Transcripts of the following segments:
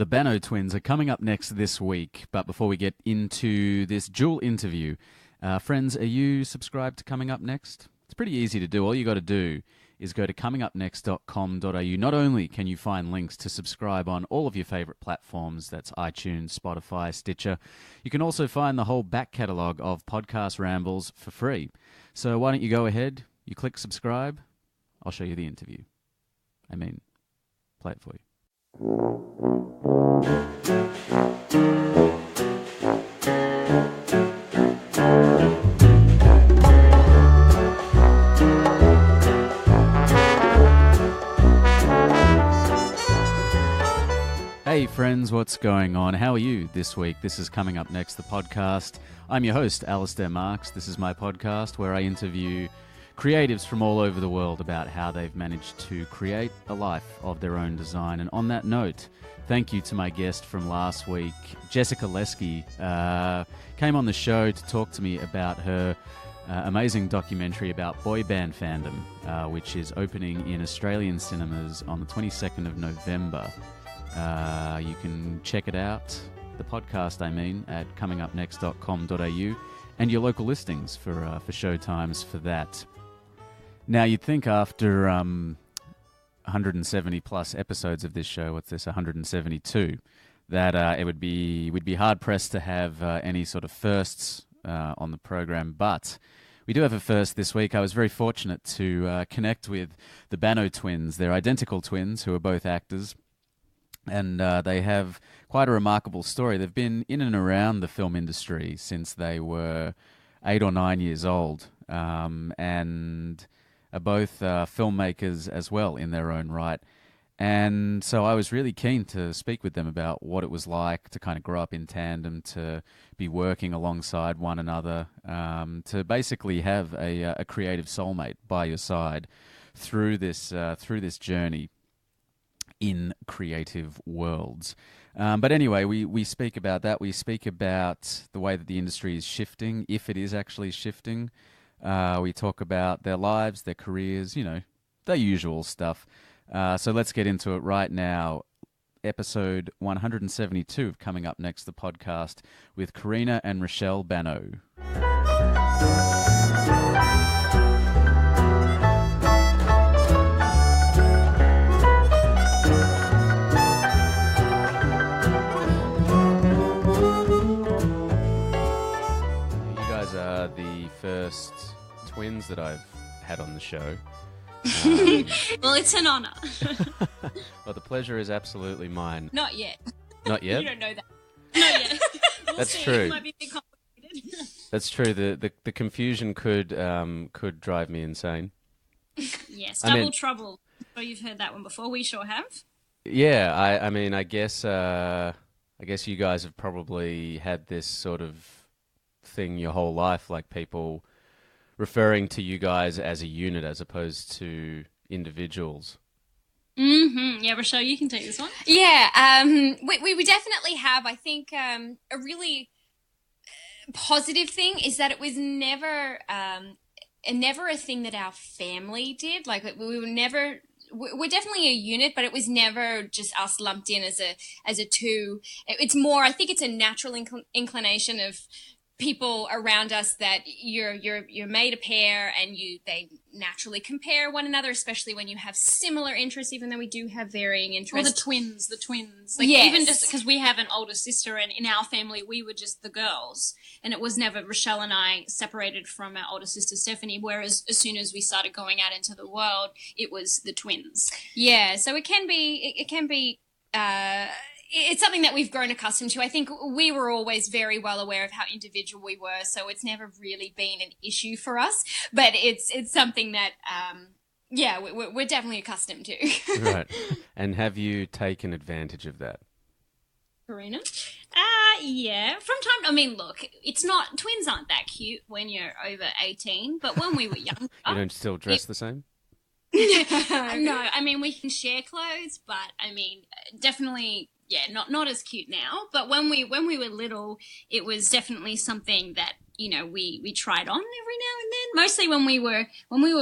The Banno Twins are coming up next this week, but before we get into this dual interview, friends, are you subscribed to Coming Up Next? It's pretty easy to do. All you got to do is go to comingupnext.com.au. Not only can you find links to subscribe on all of your favourite platforms, that's iTunes, Spotify, Stitcher, you can also find the whole back catalogue of podcast rambles for free. So why don't you go ahead, you click subscribe, I'll show you the interview. Play it for you. Hey friends, what's going on? How are you this week? This is Coming Up Next, the podcast. I'm your host, Alistair Marks. This is my podcast where I interview creatives from all over the world about how they've managed to create a life of their own design. And on that note, thank you to my guest from last week, Jessica Leske, came on the show to talk to me about her amazing documentary about boy band fandom, which is opening in Australian cinemas on the 22nd of November. You can check it out, the podcast at comingupnext.com.au and your local listings for show times for that. Now, you'd think after 170 plus episodes of this show, what's this, 172, that we'd be hard pressed to have any sort of firsts on the program, but we do have a first this week. I was very fortunate to connect with the Banno Twins. They're identical twins who are both actors. And they have quite a remarkable story. They've been in and around the film industry since they were 8 or 9 years old, and are both filmmakers as well in their own right. And so I was really keen to speak with them about what it was like to kind of grow up in tandem, to be working alongside one another, to basically have a creative soulmate by your side through this journey in creative worlds. But anyway, we speak about that. We speak about the way that the industry is shifting, if it is actually shifting. We talk about their lives, their careers, the usual stuff. So let's get into it right now. Episode 172 of Coming Up Next, the podcast, with Karina and Raechelle Banno. The first twins that I've had on the show. Well, it's an honour. Well, the pleasure is absolutely mine. Not yet. Not yet? You don't know that. Not yet. That's see. true. It might be a bit complicated. That's true. The confusion could drive me insane. Yes, double trouble. Oh, you've heard that one before. We sure have. Yeah, I guess you guys have probably had this sort of thing your whole life, like people referring to you guys as a unit as opposed to individuals. Mm-hmm. Yeah, Raechelle, you can take this one. Yeah, we definitely have. I think a really positive thing is that it was never a thing that our family did. Like, we were never. We're definitely a unit, but it was never just us lumped in as a two. It's more, I think it's a natural inclination of people around us that you're made a pair, and they naturally compare one another, especially when you have similar interests, even though we do have varying interests. Or the twins. Like, yes. Even just because we have an older sister, and in our family we were just the girls, and it was never Raechelle and I separated from our older sister Stephanie, whereas as soon as we started going out into the world, it was the twins. Yeah, so it can be it's something that we've grown accustomed to. I think we were always very well aware of how individual we were, so it's never really been an issue for us. But it's something that, we're definitely accustomed to. Right. And have you taken advantage of that? Karina? Yeah. From time, look, twins aren't that cute when you're over 18, but when we were younger. You don't still dress the same? No, we can share clothes, but definitely, yeah, not as cute now. But when we were little, it was definitely something that we tried on every now and then. mostly when we were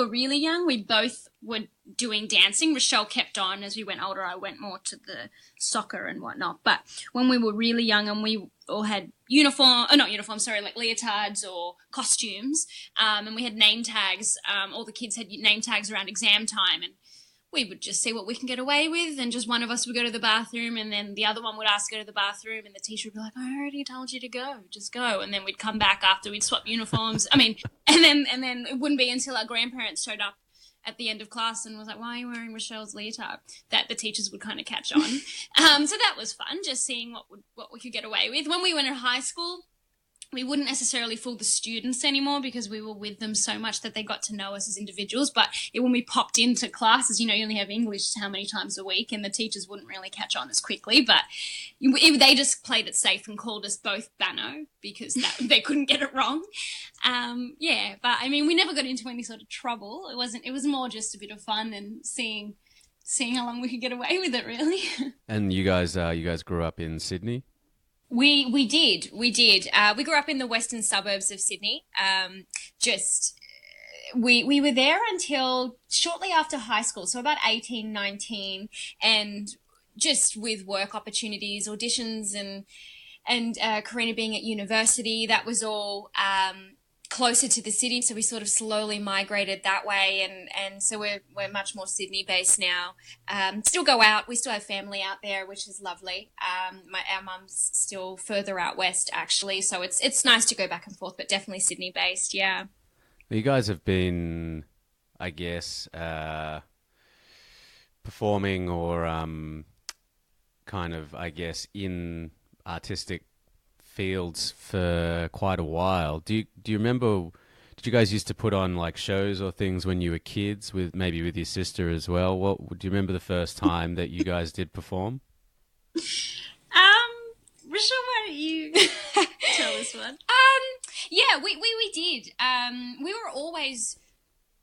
really young, we both were doing dancing. Raechelle kept on. As we went older, I went more to the soccer and whatnot. But when we were really young and we all had like leotards or costumes, and we had name tags, all the kids had name tags around exam time, and we would just see what we can get away with, and just one of us would go to the bathroom, and then the other one would ask to go to the bathroom, and the teacher would be like, I already told you to go, just go. And then we'd come back after we'd swap uniforms. and then it wouldn't be until our grandparents showed up at the end of class and was like, why are you wearing Raechelle's leotard, that the teachers would kind of catch on. So that was fun, just seeing what we could get away with. When we went in high school, we wouldn't necessarily fool the students anymore because we were with them so much that they got to know us as individuals. But when we popped into classes, you only have English how many times a week, and the teachers wouldn't really catch on as quickly. But they just played it safe and called us both Banno because they couldn't get it wrong. But I mean, we never got into any sort of trouble. It was more just a bit of fun and seeing how long we could get away with it, really. And you guys grew up in Sydney? We did. We grew up in the western suburbs of Sydney. We were there until shortly after high school, so about 18, 19, and just with work opportunities, auditions, and Karina being at university, that was all closer to the city, so we sort of slowly migrated that way, and so we're much more Sydney based now. Still go out, we still have family out there, which is lovely. Our mum's still further out west actually, so it's nice to go back and forth, but definitely Sydney based. Yeah, you guys have been, I guess, performing or kind of, I guess, in artistic fields for quite a while. Do you remember, did you guys used to put on like shows or things when you were kids, with maybe with your sister as well? Do you remember the first time that you guys did perform? Raechelle, why don't you tell us one? Yeah, we did. We were always,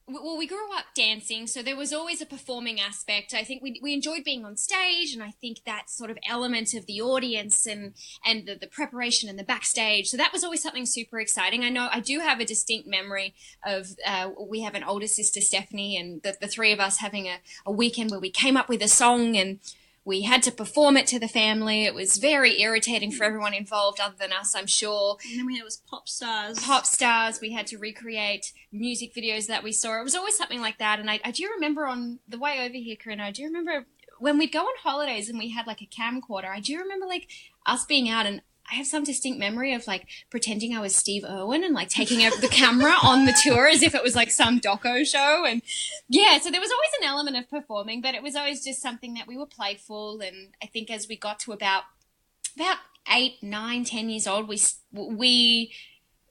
we grew up dancing, so there was always a performing aspect. I think we enjoyed being on stage, and I think that sort of element of the audience and the preparation and the backstage. So that was always something super exciting. I know I do have a distinct memory of, we have an older sister, Stephanie, and the three of us having a weekend where we came up with a song and we had to perform it to the family. It was very irritating for everyone involved other than us, I'm sure. And then it was pop stars. Pop stars. We had to recreate music videos that we saw. It was always something like that. And I do remember on the way over here, Karina, I do remember when we'd go on holidays and we had like a camcorder, I do remember like us being out, and I have some distinct memory of like pretending I was Steve Irwin and like taking over the camera on the tour as if it was like some doco show. And yeah, so there was always an element of performing, but it was always just something that we were playful. And I think as we got to about 8, 9, 10 years old, we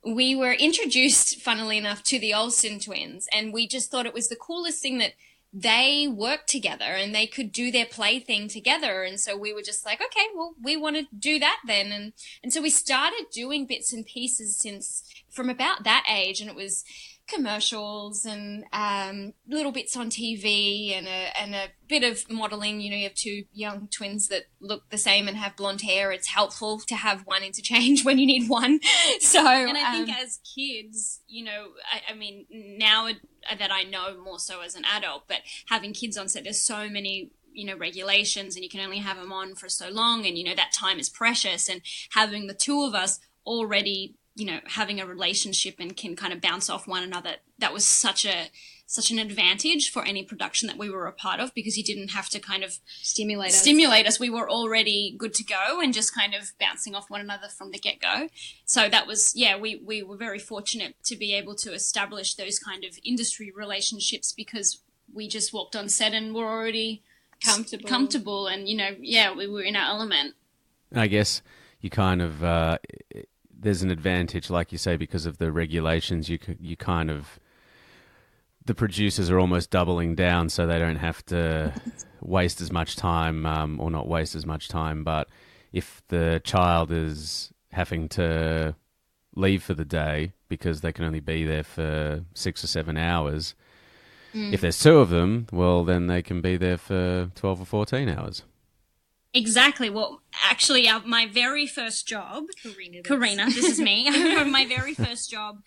were introduced, funnily enough, to the Olsen twins, and we just thought it was the coolest thing that they worked together and they could do their play thing together. And so we were just like, okay, well, we want to do that then. And so we started doing bits and pieces from about that age, and it was commercials and little bits on TV and a bit of modeling. You have two young twins that look the same and have blonde hair. It's helpful to have one interchange when you need one. So, and I think as kids, I mean, now that I know more so as an adult, but having kids on set, there's so many regulations, and you can only have them on for so long, and that time is precious. And having the two of us already having a relationship and can kind of bounce off one another, that was such an advantage for any production that we were a part of, because you didn't have to kind of stimulate us. We were already good to go and just kind of bouncing off one another from the get-go. So that was, we were very fortunate to be able to establish those kind of industry relationships, because we just walked on set and were already comfortable and, we were in our element. And I guess you kind of... there's an advantage, like you say, because of the regulations. You kind of, the producers are almost doubling down, so they don't have to waste as much time, or not waste as much time. But if the child is having to leave for the day because they can only be there for 6 or 7 hours, if there's 2 of them, well, then they can be there for 12 or 14 hours. Exactly. Well, actually, my very first job, Karina, this is me. My very first job,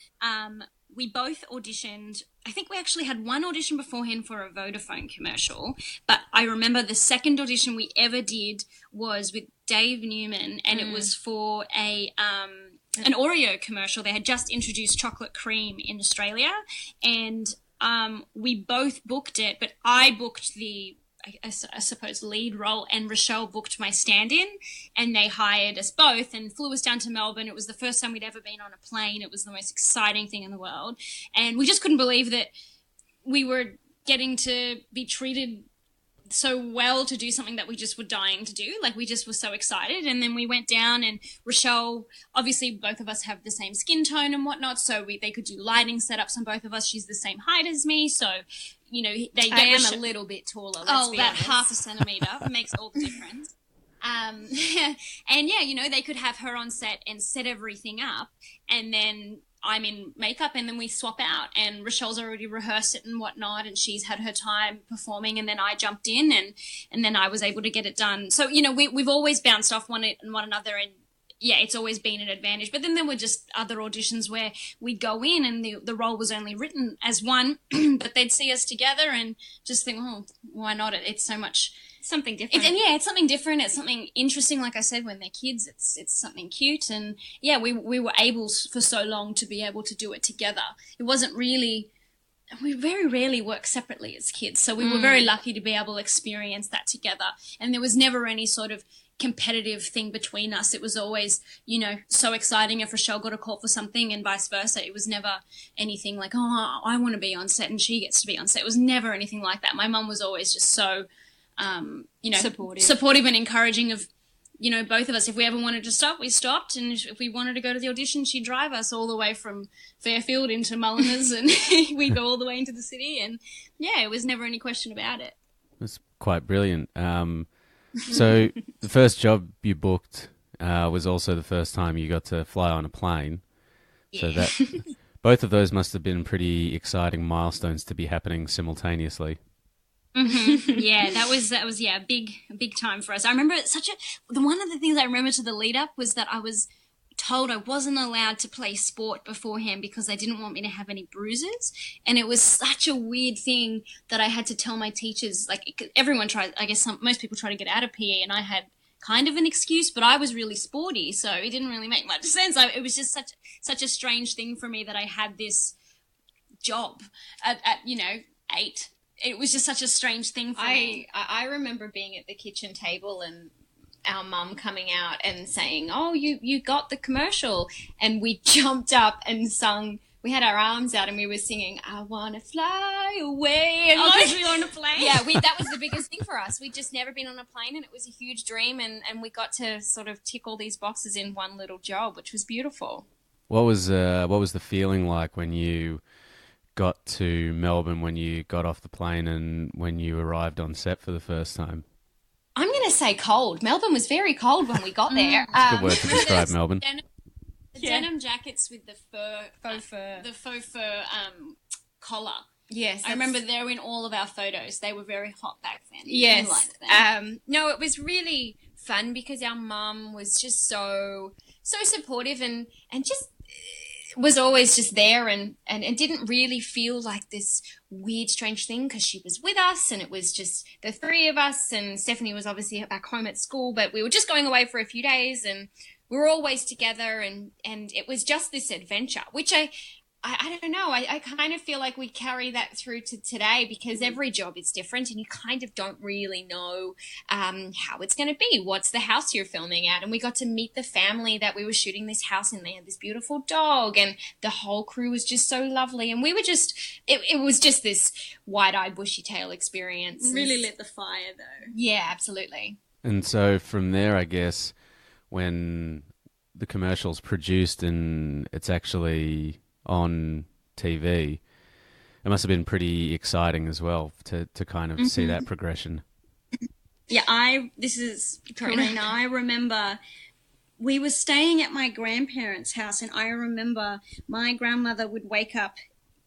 we both auditioned. I think we actually had one audition beforehand for a Vodafone commercial, but I remember the second audition we ever did was with Dave Newman, and it was for an Oreo commercial. They had just introduced chocolate cream in Australia, and we both booked it, but I booked the I suppose lead role, and Raechelle booked my stand-in, and they hired us both and flew us down to Melbourne. It was the first time we'd ever been on a plane. It was the most exciting thing in the world, and we just couldn't believe that we were getting to be treated so well to do something that we just were dying to do. Like, we just were so excited. And then we went down, and Raechelle, obviously both of us have the same skin tone and whatnot, so they could do lighting setups on both of us. She's the same height as me, so I am a little bit taller. Let's be honest. Half a centimetre makes all the difference. And they could have her on set and set everything up, and then I'm in makeup, and then we swap out, and Rochelle's already rehearsed it and whatnot, and she's had her time performing, and then I jumped in, and then I was able to get it done. So, we've always bounced off one another, and yeah, it's always been an advantage. But then there were just other auditions where we'd go in and the role was only written as one, but they'd see us together and just think, oh, why not? It's so much something different. It's something different. It's something interesting. Like I said, when they're kids, it's something cute. And yeah, we were able for so long to be able to do it together. It wasn't really, we very rarely work separately as kids. So we were very lucky to be able to experience that together. And there was never any sort of competitive thing between us. It was always, so exciting if Raechelle got a call for something and vice versa. It was never anything like, oh, I want to be on set and she gets to be on set. It was never anything like that. My mum was always just so, supportive and encouraging of, both of us. If we ever wanted to stop, we stopped. And if we wanted to go to the audition, she'd drive us all the way from Fairfield into Mulliners and we'd go all the way into the city. And yeah, it was never any question about it. It was quite brilliant. So the first job you booked was also the first time you got to fly on a plane. Yeah. So that both of those must have been pretty exciting milestones to be happening simultaneously. Mm-hmm. Yeah, that was a big time for us. I remember one of the things I remember to the lead up was that I was told I wasn't allowed to play sport beforehand because they didn't want me to have any bruises, and it was such a weird thing that I had to tell my teachers. Like, everyone tried, I guess most people try to get out of PE, and I had kind of an excuse, but I was really sporty, so it didn't really make much sense. It was just such a strange thing for me that I had this job at 8. It was just such a strange thing for me. I remember being at the kitchen table and our mum coming out and saying, oh, you got the commercial. And we jumped up and sung. We had our arms out and we were singing, I want to fly away. And because we were on a plane? Yeah, that was the biggest thing for us. We'd just never been on a plane, and it was a huge dream. And we got to sort of tick all these boxes in one little job, which was beautiful. What was the feeling like when you got to Melbourne, when you got off the plane and when you arrived on set for the first time? I'm going to say cold. Melbourne was very cold when we got there. That's a good word to describe Melbourne. Denim jackets with the faux fur collar. Yes. I remember they were in all of our photos. They were very hot back then. Yes. No, it was really fun because our mum was just so supportive and just was always just there and didn't really feel like this weird, strange thing because she was with us and it was just the three of us, and Stephanie was obviously back home at school, but we were just going away for a few days and we were always together and it was just this adventure, which I don't know. I kind of feel like we carry that through to today because every job is different and you kind of don't really know how it's going to be. What's the house you're filming at? And we got to meet the family that we were shooting this house in. They had this beautiful dog and the whole crew was just so lovely. And we were just, it was just this wide-eyed, bushy-tail experience. Really lit the fire though. Yeah, absolutely. And so from there, I guess, when the commercial's produced and it's actually on TV, it must have been pretty exciting as well to kind of see that progression. Yeah, this is Karina. I remember we were staying at my grandparents' house, and I remember my grandmother would wake up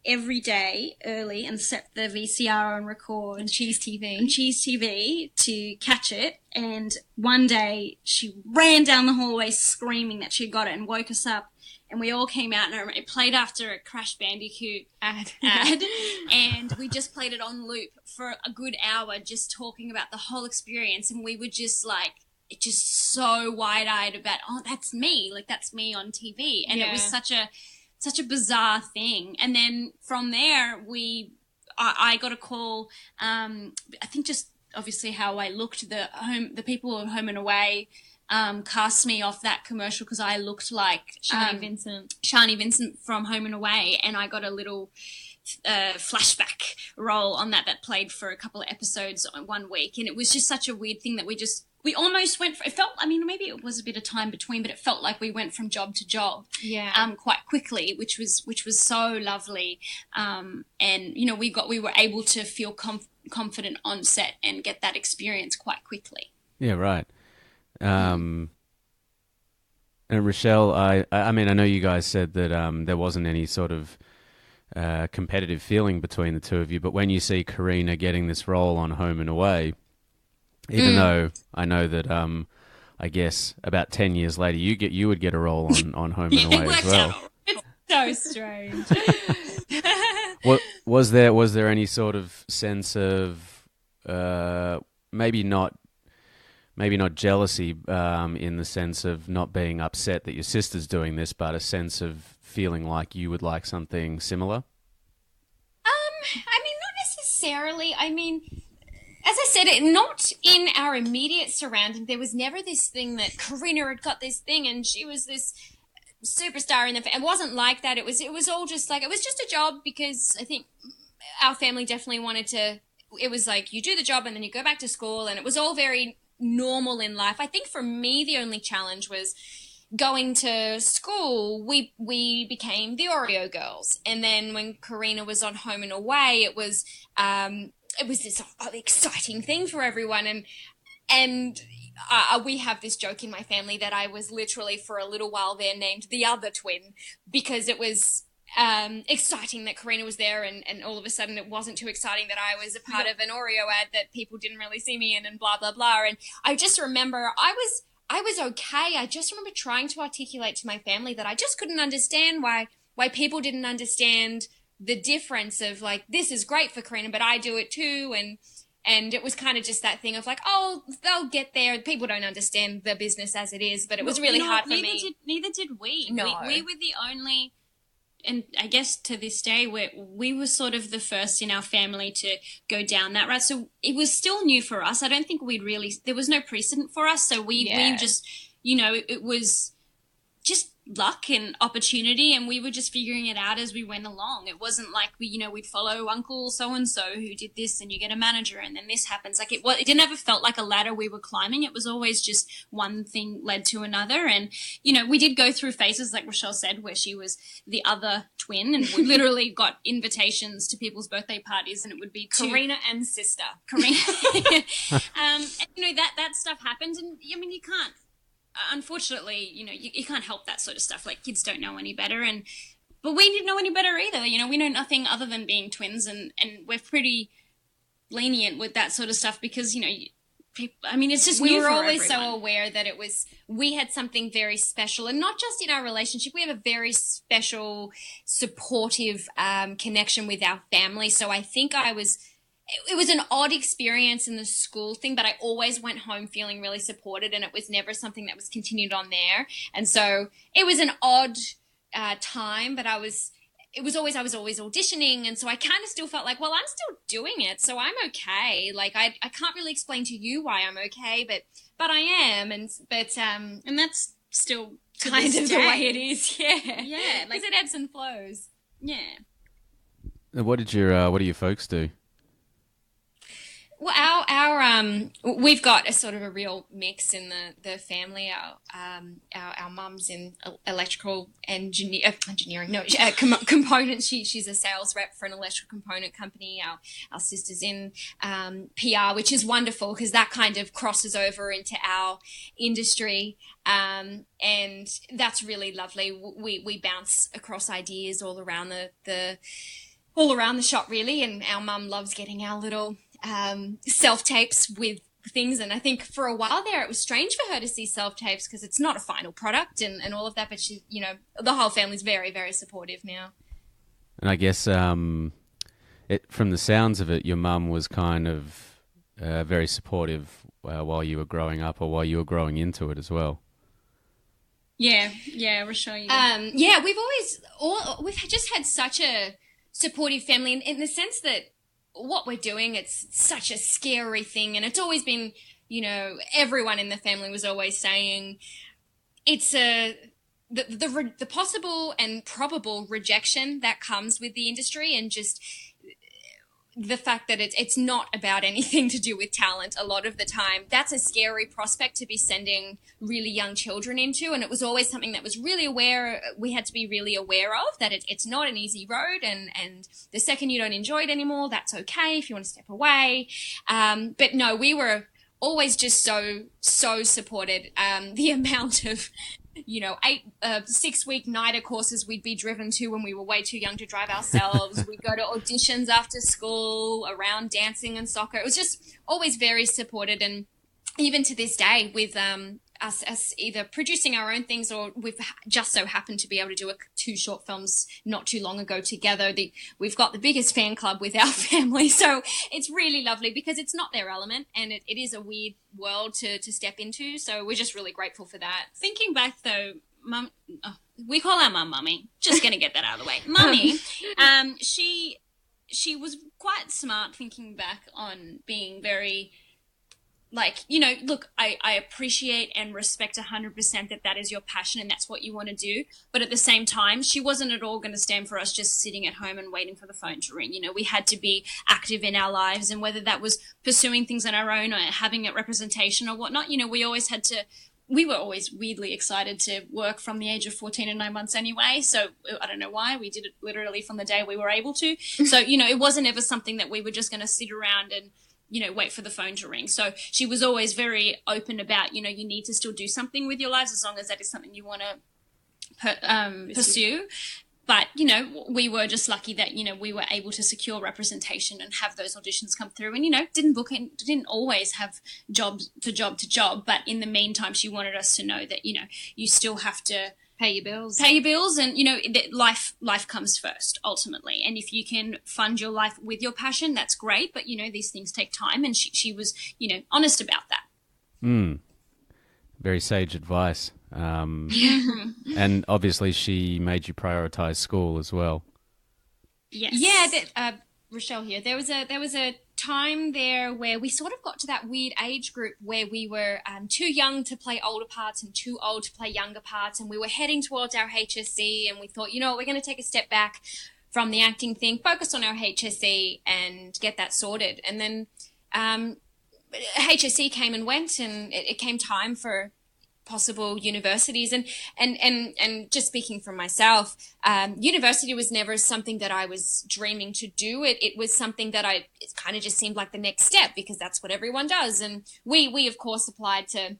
every day early and set the VCR on record. And Cheese TV to catch it. And one day she ran down the hallway screaming that she got it and woke us up. And we all came out, and it played after a Crash Bandicoot ad. And we just played it on loop for a good hour, just talking about the whole experience. And we were just like, just so wide-eyed about, oh, that's me. Like, that's me on TV. And it was such a bizarre thing. And then from there, I got a call, I think just obviously how I looked, the people of Home and Away cast me off that commercial because I looked like Shani Vincent from Home and Away, and I got a little flashback role on that played for a couple of episodes on 1 week, and it was just such a weird thing that we almost went for, it felt, I mean, maybe it was a bit of time between, but it felt like we went from job to job quite quickly, which was so lovely. And, you know, we were able to feel confident on set and get that experience quite quickly. Yeah, right. And Raechelle, I mean, I know you guys said that there wasn't any sort of competitive feeling between the two of you, but when you see Karina getting this role on Home and Away, even though I know that I guess about 10 years later you would get a role on Home and Away as well. So strange. Was there any sort of sense of maybe not jealousy in the sense of not being upset that your sister's doing this, but a sense of feeling like you would like something similar? I mean, not necessarily. I mean, as I said, not in our immediate surrounding. There was never this thing that Karina had got this thing and she was this superstar in the. It wasn't like that. It was all just like, it was just a job, because I think our family definitely wanted to. It was like, you do the job and then you go back to school, and it was all very normal in life. I think for me, the only challenge was going to school. We became the Oreo girls, and then when Karina was on Home and Away, it was this exciting thing for everyone, and we have this joke in my family that I was literally for a little while there named the other twin, because it was exciting that Karina was there, and all of a sudden it wasn't too exciting that I was a part of an Oreo ad that people didn't really see me in, and blah blah blah. And I just remember I was okay. I just remember trying to articulate to my family that I just couldn't understand why people didn't understand the difference of, like, this is great for Karina, but I do it too. And it was kind of just that thing of like, oh, they'll get there. People don't understand the business as it is, but it was really hard for me. Neither did we. No. We were the only, and I guess to this day, we were sort of the first in our family to go down that route. So it was still new for us. I don't think there was no precedent for us. So we just, you know, it was just luck and opportunity, and we were just figuring it out as we went along. It wasn't like we'd follow Uncle so-and-so who did this, and you get a manager and then this happens. Like it didn't ever felt like a ladder we were climbing. It was always just one thing led to another. And, we did go through phases, like Raechelle said, where she was the other twin, and we literally got invitations to people's birthday parties, and it would be Karina and sister. Karina. And, that stuff happened, and I mean, you can't, unfortunately, you can't help that sort of stuff. Like, kids don't know any better, but we didn't know any better either. We know nothing other than being twins, and we're pretty lenient with that sort of stuff because, people, I mean, it's just we new were for always everyone. so aware that we had something very special, and not just in our relationship. We have a very special, supportive connection with our family. So I think it was an odd experience in the school thing, but I always went home feeling really supported, and it was never something that was continued on there. And so it was an odd time, but I was always auditioning, and so I kind of still felt like, well, I'm still doing it, so I'm okay. Like I can't really explain to you why I'm okay, but I am, and that's still kind of the way it is. Yeah, because it ebbs and flows. Yeah. What do your folks do? Well, our we've got a sort of a real mix in the family. Our mum's in electrical engineering. No, components. She's a sales rep for an electrical component company. Our sister's in PR, which is wonderful because that kind of crosses over into our industry, and that's really lovely. We bounce across ideas all around the all around the shop really, and our mum loves getting our little self-tapes with things, and I think for a while there it was strange for her to see self-tapes because it's not a final product and all of that, but she, you know, the whole family's very, very supportive now. And I guess from the sounds of it, your mum was kind of very supportive while you were growing up, or while you were growing into it as well. Yeah, Raechelle. Yeah, we've just had such a supportive family in the sense that what we're doing, it's such a scary thing, and it's always been, you know, everyone in the family was always saying it's the possible and probable rejection that comes with the industry, and just the fact that it's not about anything to do with talent a lot of the time. That's a scary prospect to be sending really young children into, and it was always something that was we had to be really aware of, that it's not an easy road, and the second you don't enjoy it anymore, that's okay if you want to step away. But no, we were always just so supported. The amount of, you know, 6-week NIDA courses we'd be driven to when we were way too young to drive ourselves. We'd go to auditions after school, around dancing and soccer. It was just always very supported. And even to this day, with us either producing our own things, or we've just so happened to be able to do 2 short films not too long ago together. We've got the biggest fan club with our family. So it's really lovely because it's not their element, and it is a weird world to step into. So we're just really grateful for that. Thinking back though, Mum, we call our mum Mummy. Just going to get that out of the way. Mummy, she was quite smart thinking back on being very, like, you know, look, I appreciate and respect 100% that is your passion and that's what you want to do. But at the same time, she wasn't at all going to stand for us just sitting at home and waiting for the phone to ring. You know, we had to be active in our lives, and whether that was pursuing things on our own or having a representation or whatnot, you know, we were always weirdly excited to work from the age of 14 and 9 months anyway. So I don't know why. We did it literally from the day we were able to. So, you know, it wasn't ever something that we were just going to sit around and, you know, wait for the phone to ring. So she was always very open about, you know, you need to still do something with your lives as long as that is something you want to pursue. But, you know, we were just lucky that, you know, we were able to secure representation and have those auditions come through, and, you know, didn't always have job to job. But in the meantime, she wanted us to know that, you know, you still have to pay your bills, and, you know, that life comes first ultimately. And if you can fund your life with your passion, that's great. But, you know, these things take time, and she was, you know, honest about that. Very sage advice. And obviously she made you prioritize school as well. Yes. Yeah, Raechelle here. There was a time there where we sort of got to that weird age group where we were too young to play older parts and too old to play younger parts, and we were heading towards our HSC, and we thought, you know, we're going to take a step back from the acting thing, focus on our HSC and get that sorted. And then HSC came and went, and it came time for possible universities, and just speaking from myself, university was never something that I was dreaming to do. It was something that it kind of just seemed like the next step, because that's what everyone does. And we of course applied to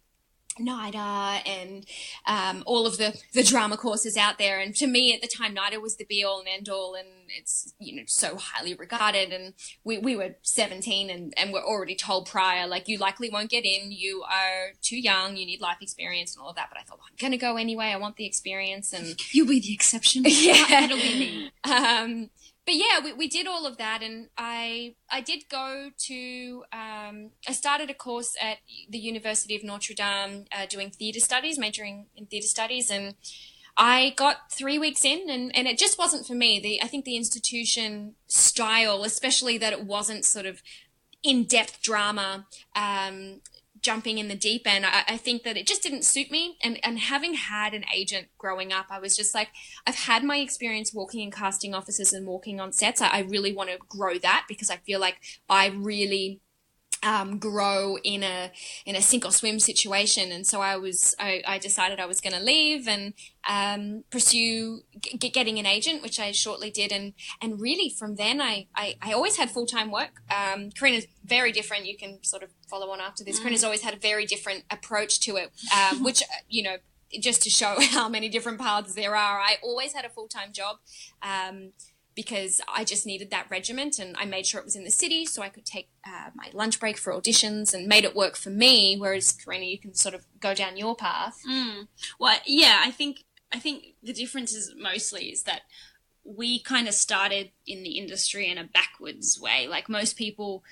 NIDA and all of the drama courses out there, and to me at the time NIDA was the be all and end all, and it's, you know, so highly regarded. And we were 17 and we're already told prior, like, you likely won't get in, you are too young, you need life experience and all of that. But I thought, well, I'm gonna go anyway, I want the experience. And you'll be the exception. Yeah. It'll be me. But yeah, we did all of that, and I did go to, I started a course at the University of Notre Dame doing theatre studies, majoring in theatre studies, and I got 3 weeks in, and it just wasn't for me. I think the institution style, especially that it wasn't sort of in-depth drama, jumping in the deep end, I think that it just didn't suit me. And having had an agent growing up, I was just like, I've had my experience walking in casting offices and walking on sets. I really want to grow that, because I feel like I really grow in a sink or swim situation. And so I decided I was going to leave and pursue getting an agent, which I shortly did. And really from then I always had full-time work. Karina's very different. You can sort of follow on after this. Karina's always had a very different approach to it, which, you know, just to show how many different paths there are. I always had a full-time job. because I just needed that regiment, and I made sure it was in the city so I could take my lunch break for auditions and made it work for me, whereas, Karina, you can sort of go down your path. Well, yeah, I think the difference is mostly is that we kind of started in the industry in a backwards way. Like most people,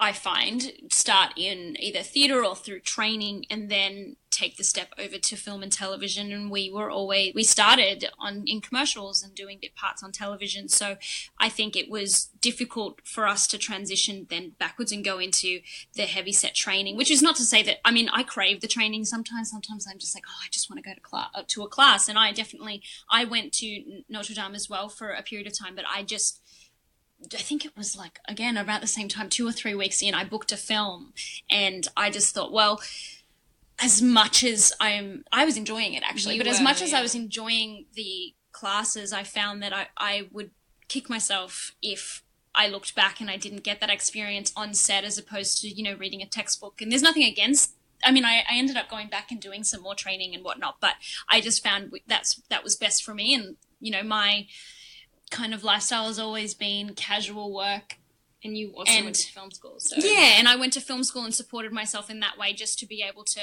I find, start in either theatre or through training and then take the step over to film and television. And we started in commercials and doing bit parts on television. So I think it was difficult for us to transition then backwards and go into the heavy set training, which is not to say that, I mean, I crave the training sometimes. Sometimes I'm just like, I just want to go to a class. And I went to Notre Dame as well for a period of time, but I think it was like, again, about the same time, 2 or 3 weeks in, I booked a film, and I just thought, well, as much as I was enjoying it actually, as much as I was enjoying the classes, I found that I would kick myself if I looked back and I didn't get that experience on set as opposed to, reading a textbook. And there's nothing against, I mean, I ended up going back and doing some more training and whatnot, but I just found that was best for me. And, my kind of lifestyle has always been casual work. And you also went to film school. So. Yeah, and I went to film school and supported myself in that way just to be able to,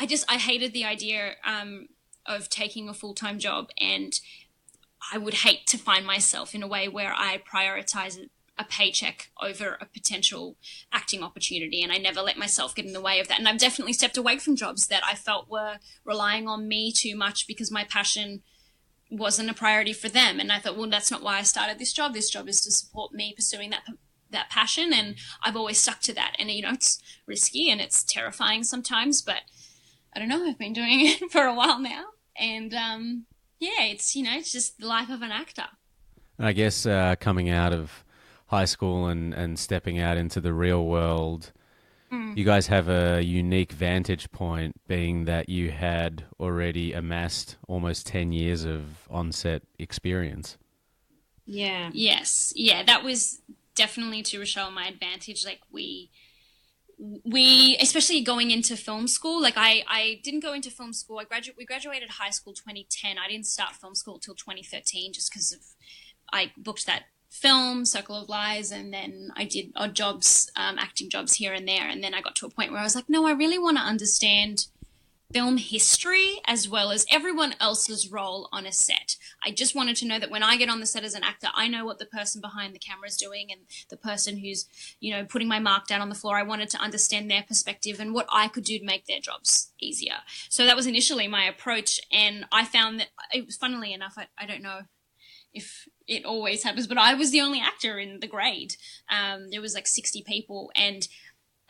I hated the idea of taking a full-time job, and I would hate to find myself in a way where I prioritize a paycheck over a potential acting opportunity, and I never let myself get in the way of that. And I've definitely stepped away from jobs that I felt were relying on me too much because my passion wasn't a priority for them. And I thought, well, that's not why I started this job. This job is to support me pursuing that passion, and I've always stuck to that. And, it's risky and it's terrifying sometimes, but I don't know, I've been doing it for a while now. And, it's, it's just the life of an actor. I guess coming out of high school and stepping out into the real world, you guys have a unique vantage point, being that you had already amassed almost 10 years of on-set experience. Yeah. Yes. Yeah, that was definitely, to Raechelle, my advantage. Like we especially going into film school, like I didn't go into film school. We graduated high school 2010. I didn't start film school till 2013 just because I booked that film, Circle of Lies, and then I did odd jobs, acting jobs here and there. And then I got to a point where I was like, no, I really want to understand film history as well as everyone else's role on a set. I just wanted to know that when I get on the set as an actor, I know what the person behind the camera is doing and the person who's, putting my mark down on the floor. I wanted to understand their perspective and what I could do to make their jobs easier. So that was initially my approach, and I found that it was, funnily enough, I don't know if it always happens, but I was the only actor in the grade. There was like 60 people, and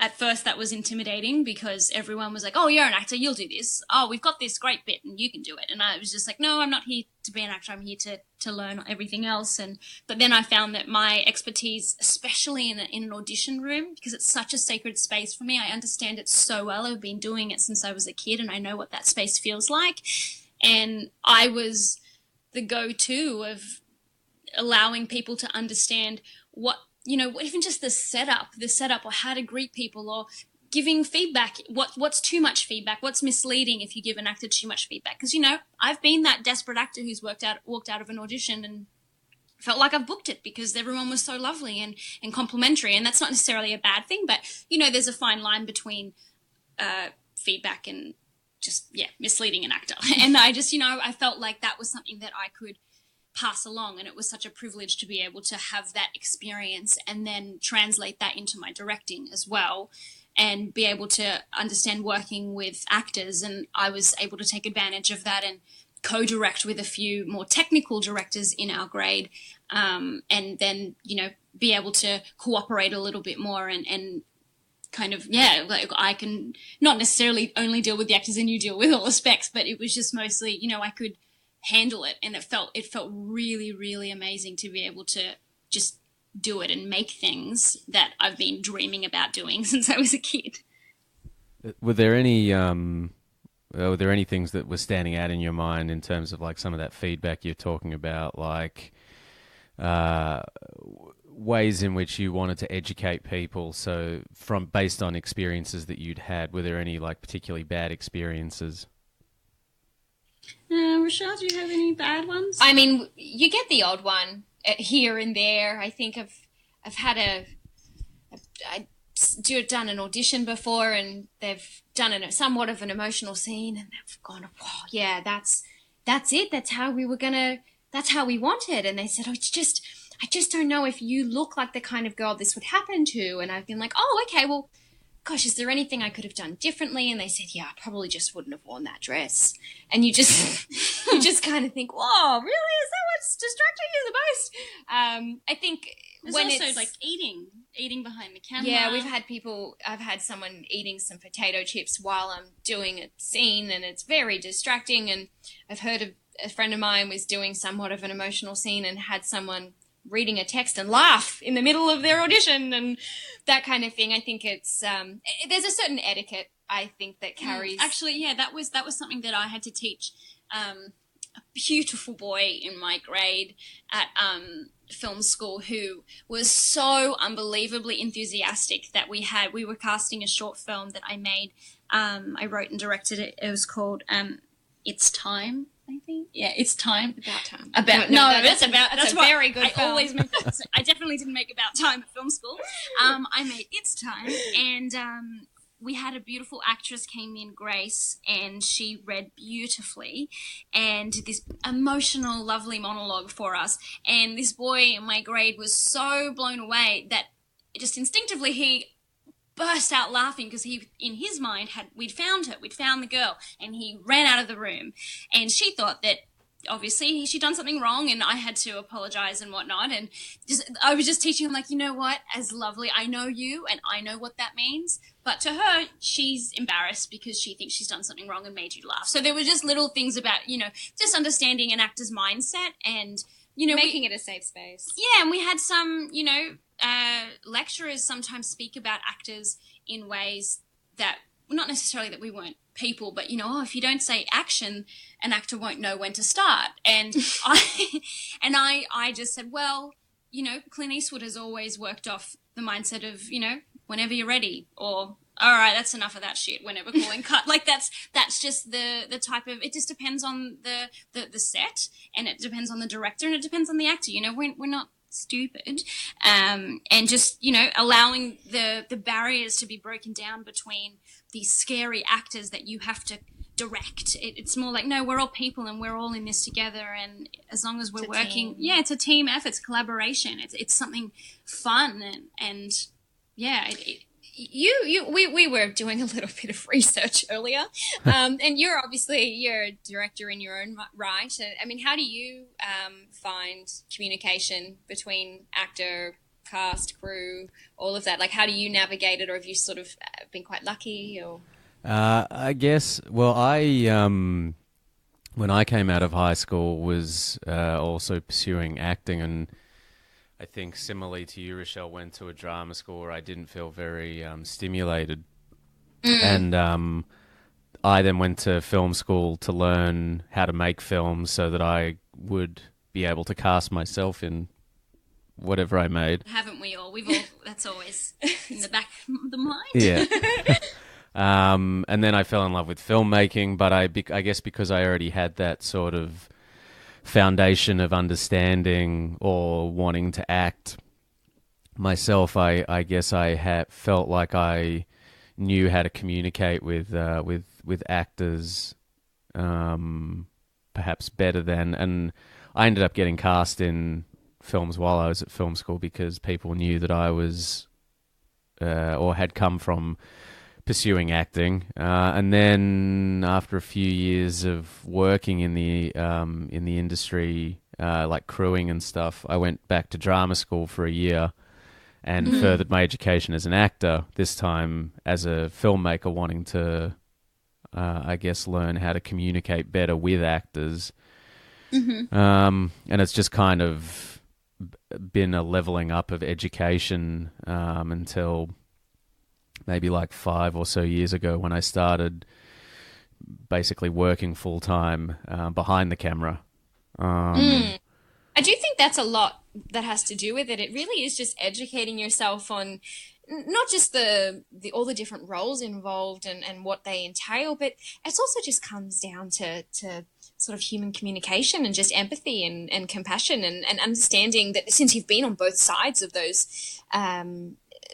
at first that was intimidating because everyone was like, oh, you're an actor, you'll do this. Oh, we've got this great bit and you can do it. And I was just like, no, I'm not here to be an actor. I'm here to learn everything else. But then I found that my expertise, especially in an audition room, because it's such a sacred space for me, I understand it so well. I've been doing it since I was a kid and I know what that space feels like. And I was the go-to of allowing people to understand what, even just the setup or how to greet people or giving feedback. What's too much feedback? What's misleading if you give an actor too much feedback? Because, I've been that desperate actor who's walked out of an audition and felt like I've booked it because everyone was so lovely and complimentary. And that's not necessarily a bad thing, but, there's a fine line between feedback and just, misleading an actor. And I just, I felt like that was something that I could pass along, and it was such a privilege to be able to have that experience and then translate that into my directing as well and be able to understand working with actors. And I was able to take advantage of that and co-direct with a few more technical directors in our grade, and then be able to cooperate a little bit more and kind of, like I can not necessarily only deal with the actors and you deal with all the specs, but it was just mostly, I could handle it, and it felt really, really amazing to be able to just do it and make things that I've been dreaming about doing since I was a kid. Were there any things that were standing out in your mind in terms of like some of that feedback you're talking about, like ways in which you wanted to educate people? So based on experiences that you'd had, were there any like particularly bad experiences? Raechelle, do you have any bad ones? I mean, you get the odd one. here and there. I think I've had done an audition before, and they've done somewhat of an emotional scene, and they've gone, "Wow, yeah, that's it. That's how we wanted." And they said, "Oh, I just don't know if you look like the kind of girl this would happen to." And I've been like, "Oh, okay, well, gosh, is there anything I could have done differently?" And they said, "Yeah, I probably just wouldn't have worn that dress." And you just kind of think, "Whoa, really? Is that what's distracting you the most?" I think There's when also it's like eating behind the camera. yeah, I've had someone eating some potato chips while I'm doing a scene, and it's very distracting. And I've heard a friend of mine was doing somewhat of an emotional scene and had someone reading a text and laugh in the middle of their audition and that kind of thing. I think it's there's a certain etiquette, I think, that carries. Actually, yeah, that was something that I had to teach a beautiful boy in my grade at film school who was so unbelievably enthusiastic that we were casting a short film that I made. I wrote and directed it. It was called It's Time, I think. Yeah, It's Time. About Time. That's a very good film. I always make that. I definitely didn't make About Time at film school. I made It's Time, and we had a beautiful actress came in, Grace, and she read beautifully and did this emotional, lovely monologue for us. And this boy in my grade was so blown away that just instinctively he burst out laughing because he, in his mind, we'd found the girl, and he ran out of the room. And she thought that obviously she'd done something wrong, and I had to apologize and whatnot. And I was just teaching him, like, you know what, as lovely, I know you and I know what that means. But to her, she's embarrassed because she thinks she's done something wrong and made you laugh. So there were just little things about, just understanding an actor's mindset and, making it a safe space. Yeah, and we had some, lecturers sometimes speak about actors in ways that, not necessarily that we weren't people, but, if you don't say action, an actor won't know when to start. And I just said, well, Clint Eastwood has always worked off the mindset of, whenever you're ready, or all right, that's enough of that shit, whenever calling cut. Like that's just the type of, it just depends on the set, and it depends on the director, and it depends on the actor. We're not stupid. And just, allowing the barriers to be broken down between these scary actors that you have to direct. It's more like, no, we're all people and we're all in this together, and as long as we're working, it's a team effort, it's collaboration, it's something fun, and yeah, we were doing a little bit of research earlier, and you're a director in your own right. I mean, how do you find communication between actor, cast, crew, all of that? Like, how do you navigate it, or have you sort of been quite lucky? Or I guess, well, when I came out of high school was also pursuing acting, and I think similarly to you, Raechelle, went to a drama school where I didn't feel very stimulated. And I then went to film school to learn how to make films so that I would be able to cast myself in whatever I made. Haven't we all? We've all, that's always in the back of the mind. Yeah. And then I fell in love with filmmaking, but I guess because I already had that sort of foundation of understanding or wanting to act myself, I guess I felt like I knew how to communicate with actors perhaps better than, and I ended up getting cast in films while I was at film school because people knew that I was or had come from pursuing acting, and then after a few years of working in the industry, like crewing and stuff, I went back to drama school for a year and furthered my education as an actor. This time as a filmmaker, wanting to, I guess, learn how to communicate better with actors, and it's just kind of been a leveling up of education until maybe like 5 or so years ago when I started basically working full-time behind the camera. I do think that's a lot that has to do with it. It really is just educating yourself on not just the all the different roles involved and what they entail, but it also just comes down to sort of human communication and just empathy and compassion and understanding that since you've been on both sides of those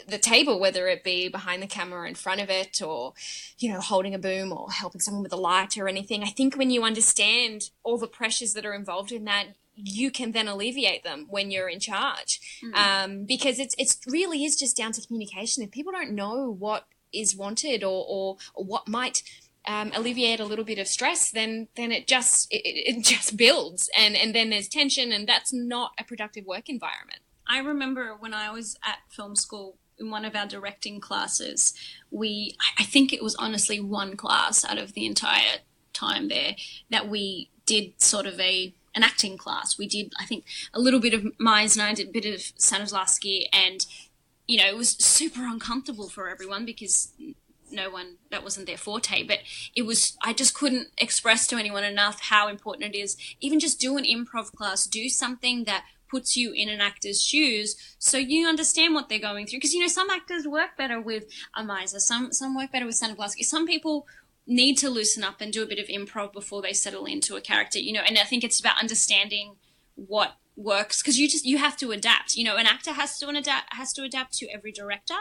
the table, whether it be behind the camera or in front of it, or, you know, holding a boom or helping someone with a light or anything, I think when you understand all the pressures that are involved in that, you can then alleviate them when you're in charge. Because it's really is just down to communication. If people don't know what is wanted or what might alleviate a little bit of stress, then it just builds and then there's tension, and that's not a productive work environment. I remember when I was at film school, in one of our directing classes, I think it was honestly one class out of the entire time there that we did sort of an acting class. We did, I think, a little bit of Meisner, I did a bit of Stanislavski, and, you know, it was super uncomfortable for everyone because that wasn't their forte, but I just couldn't express to anyone enough how important it is. Even just do an improv class, do something that puts you in an actor's shoes so you understand what they're going through. Because, you know, some actors work better with a Meisner, some work better with Stanislavski. Some people need to loosen up and do a bit of improv before they settle into a character, you know, and I think it's about understanding what works, because you have to adapt. You know, an actor has to adapt to every director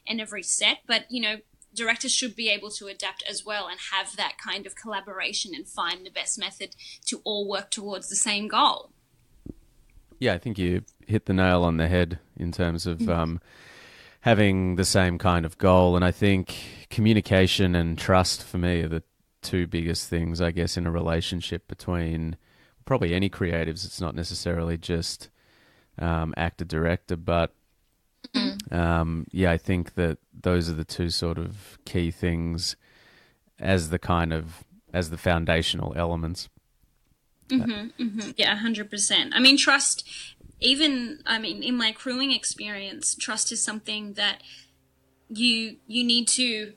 and every set, but, you know, directors should be able to adapt as well and have that kind of collaboration and find the best method to all work towards the same goal. Yeah, I think you hit the nail on the head in terms of having the same kind of goal. And I think communication and trust for me are the two biggest things, I guess, in a relationship between probably any creatives. It's not necessarily just actor-director, but yeah, I think that those are the two sort of key things as the foundational elements. Yeah, 100%. I mean, trust, in my crewing experience, trust is something that you need to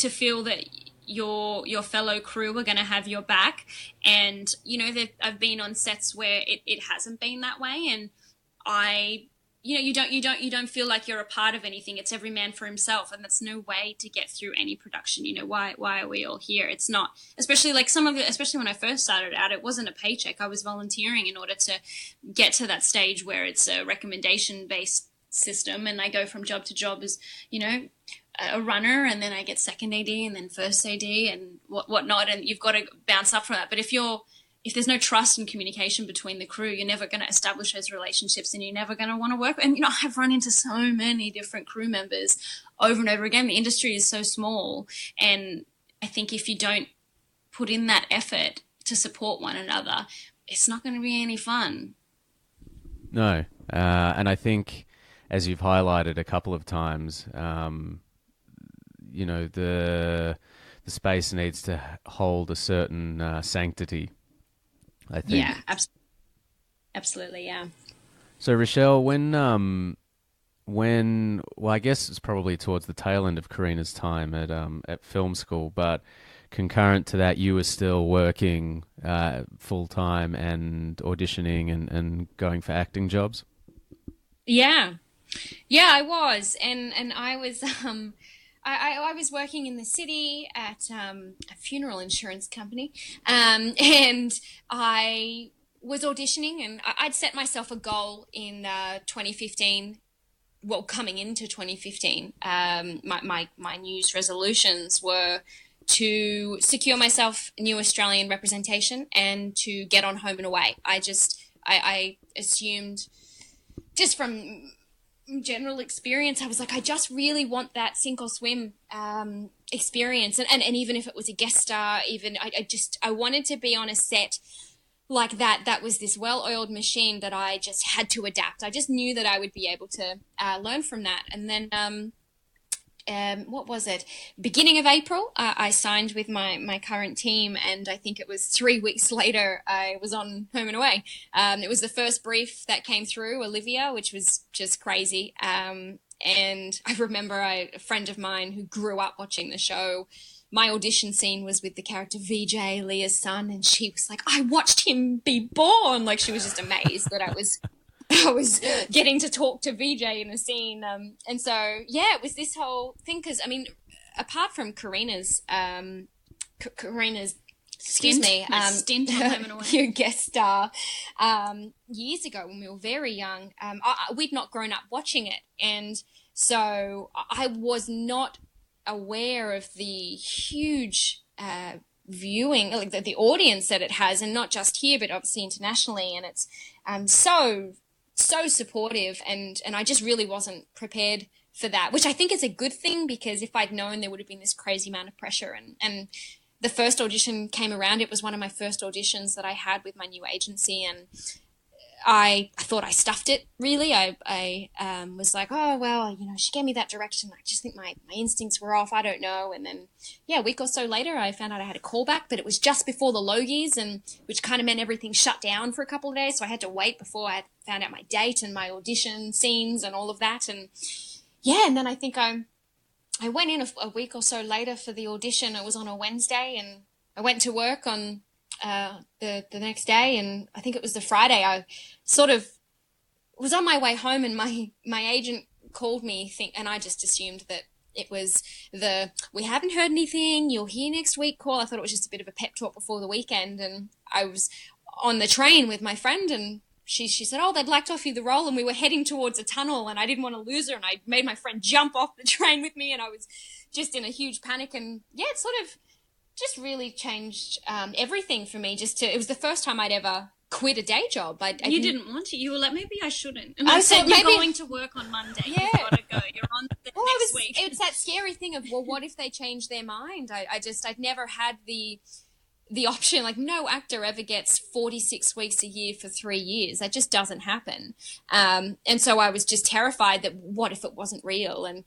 feel that your fellow crew are going to have your back. And, you know, I've been on sets where it hasn't been that way, and you don't feel like you're a part of anything. It's every man for himself, and that's no way to get through any production. You know, why are we all here? It's not, especially like especially when I first started out, it wasn't a paycheck. I was volunteering in order to get to that stage where it's a recommendation-based system, and I go from job to job as, you know, a runner, and then I get second AD and then first AD and whatnot, and you've got to bounce up from that. But if there's no trust and communication between the crew, you're never going to establish those relationships, and you're never going to want to work. And, you know, I've run into so many different crew members over and over again. The industry is so small, and I think if you don't put in that effort to support one another, it's not going to be any fun. No. And I think, as you've highlighted a couple of times, you know, the space needs to hold a certain sanctity, I think. Yeah, absolutely, yeah. So, Raechelle, well, I guess it's probably towards the tail end of Karina's time at film school, but concurrent to that, you were still working full-time and auditioning and going for acting jobs? Yeah, I was. And I was... I was working in the city at a funeral insurance company, and I was auditioning, and I'd set myself a goal in 2015. Well, coming into 2015, my News resolutions were to secure myself new Australian representation and to get on Home and Away. I assumed, just from general experience, I was like, I just really want that sink or swim experience, and even if it was a guest star, even I wanted to be on a set like that was this well-oiled machine that I just had to adapt. I just knew that I would be able to learn from that. And then what was it? Beginning of April, I signed with my current team, and I think it was 3 weeks later I was on Home and Away. It was the first brief that came through, Olivia, which was just crazy. And I remember a friend of mine who grew up watching the show, my audition scene was with the character VJ, Leah's son, and she was like, I watched him be born. Like, she was just amazed that I was I was getting to talk to VJ in a scene. And so, yeah, it was this whole thing. Because, I mean, apart from Karina's excuse me, stint on Home and Away. your guest star, years ago when we were very young, we'd not grown up watching it. And so I was not aware of the huge viewing, like the audience that it has, and not just here, but obviously internationally. And it's so supportive, and I just really wasn't prepared for that, which I think is a good thing, because if I'd known, there would have been this crazy amount of pressure. And the first audition came around. It was one of my first auditions that I had with my new agency, and I thought I stuffed it, really. I was like, oh, well, she gave me that direction. I just think my instincts were off. I don't know. And then, a week or so later, I found out I had a callback, but it was just before the Logies, and which kind of meant everything shut down for a couple of days. So I had to wait before I found out my date and my audition scenes and all of that. And and then I think I went in a week or so later for the audition. It was on a Wednesday, and I went to work on the next day, and I think it was the Friday. I sort of was on my way home, and my agent called me, and I just assumed that it was we haven't heard anything, you'll hear next week call. I thought it was just a bit of a pep talk before the weekend, and I was on the train with my friend, and she said, oh, they'd like to offer you the role, and we were heading towards a tunnel, and I didn't want to lose her, and I made my friend jump off the train with me, and I was just in a huge panic. And it sort of just really changed everything for me. It was the first time I'd ever quit a day job. You didn't want to. You were like, maybe I shouldn't. And I said, you're going to work on Monday. Yeah. You've got to go. You're on next week. It's that scary thing of, well, what if they change their mind? I'd never had the option. Like, no actor ever gets 46 weeks a year for 3 years. That just doesn't happen. And so I was just terrified that what if it wasn't real? And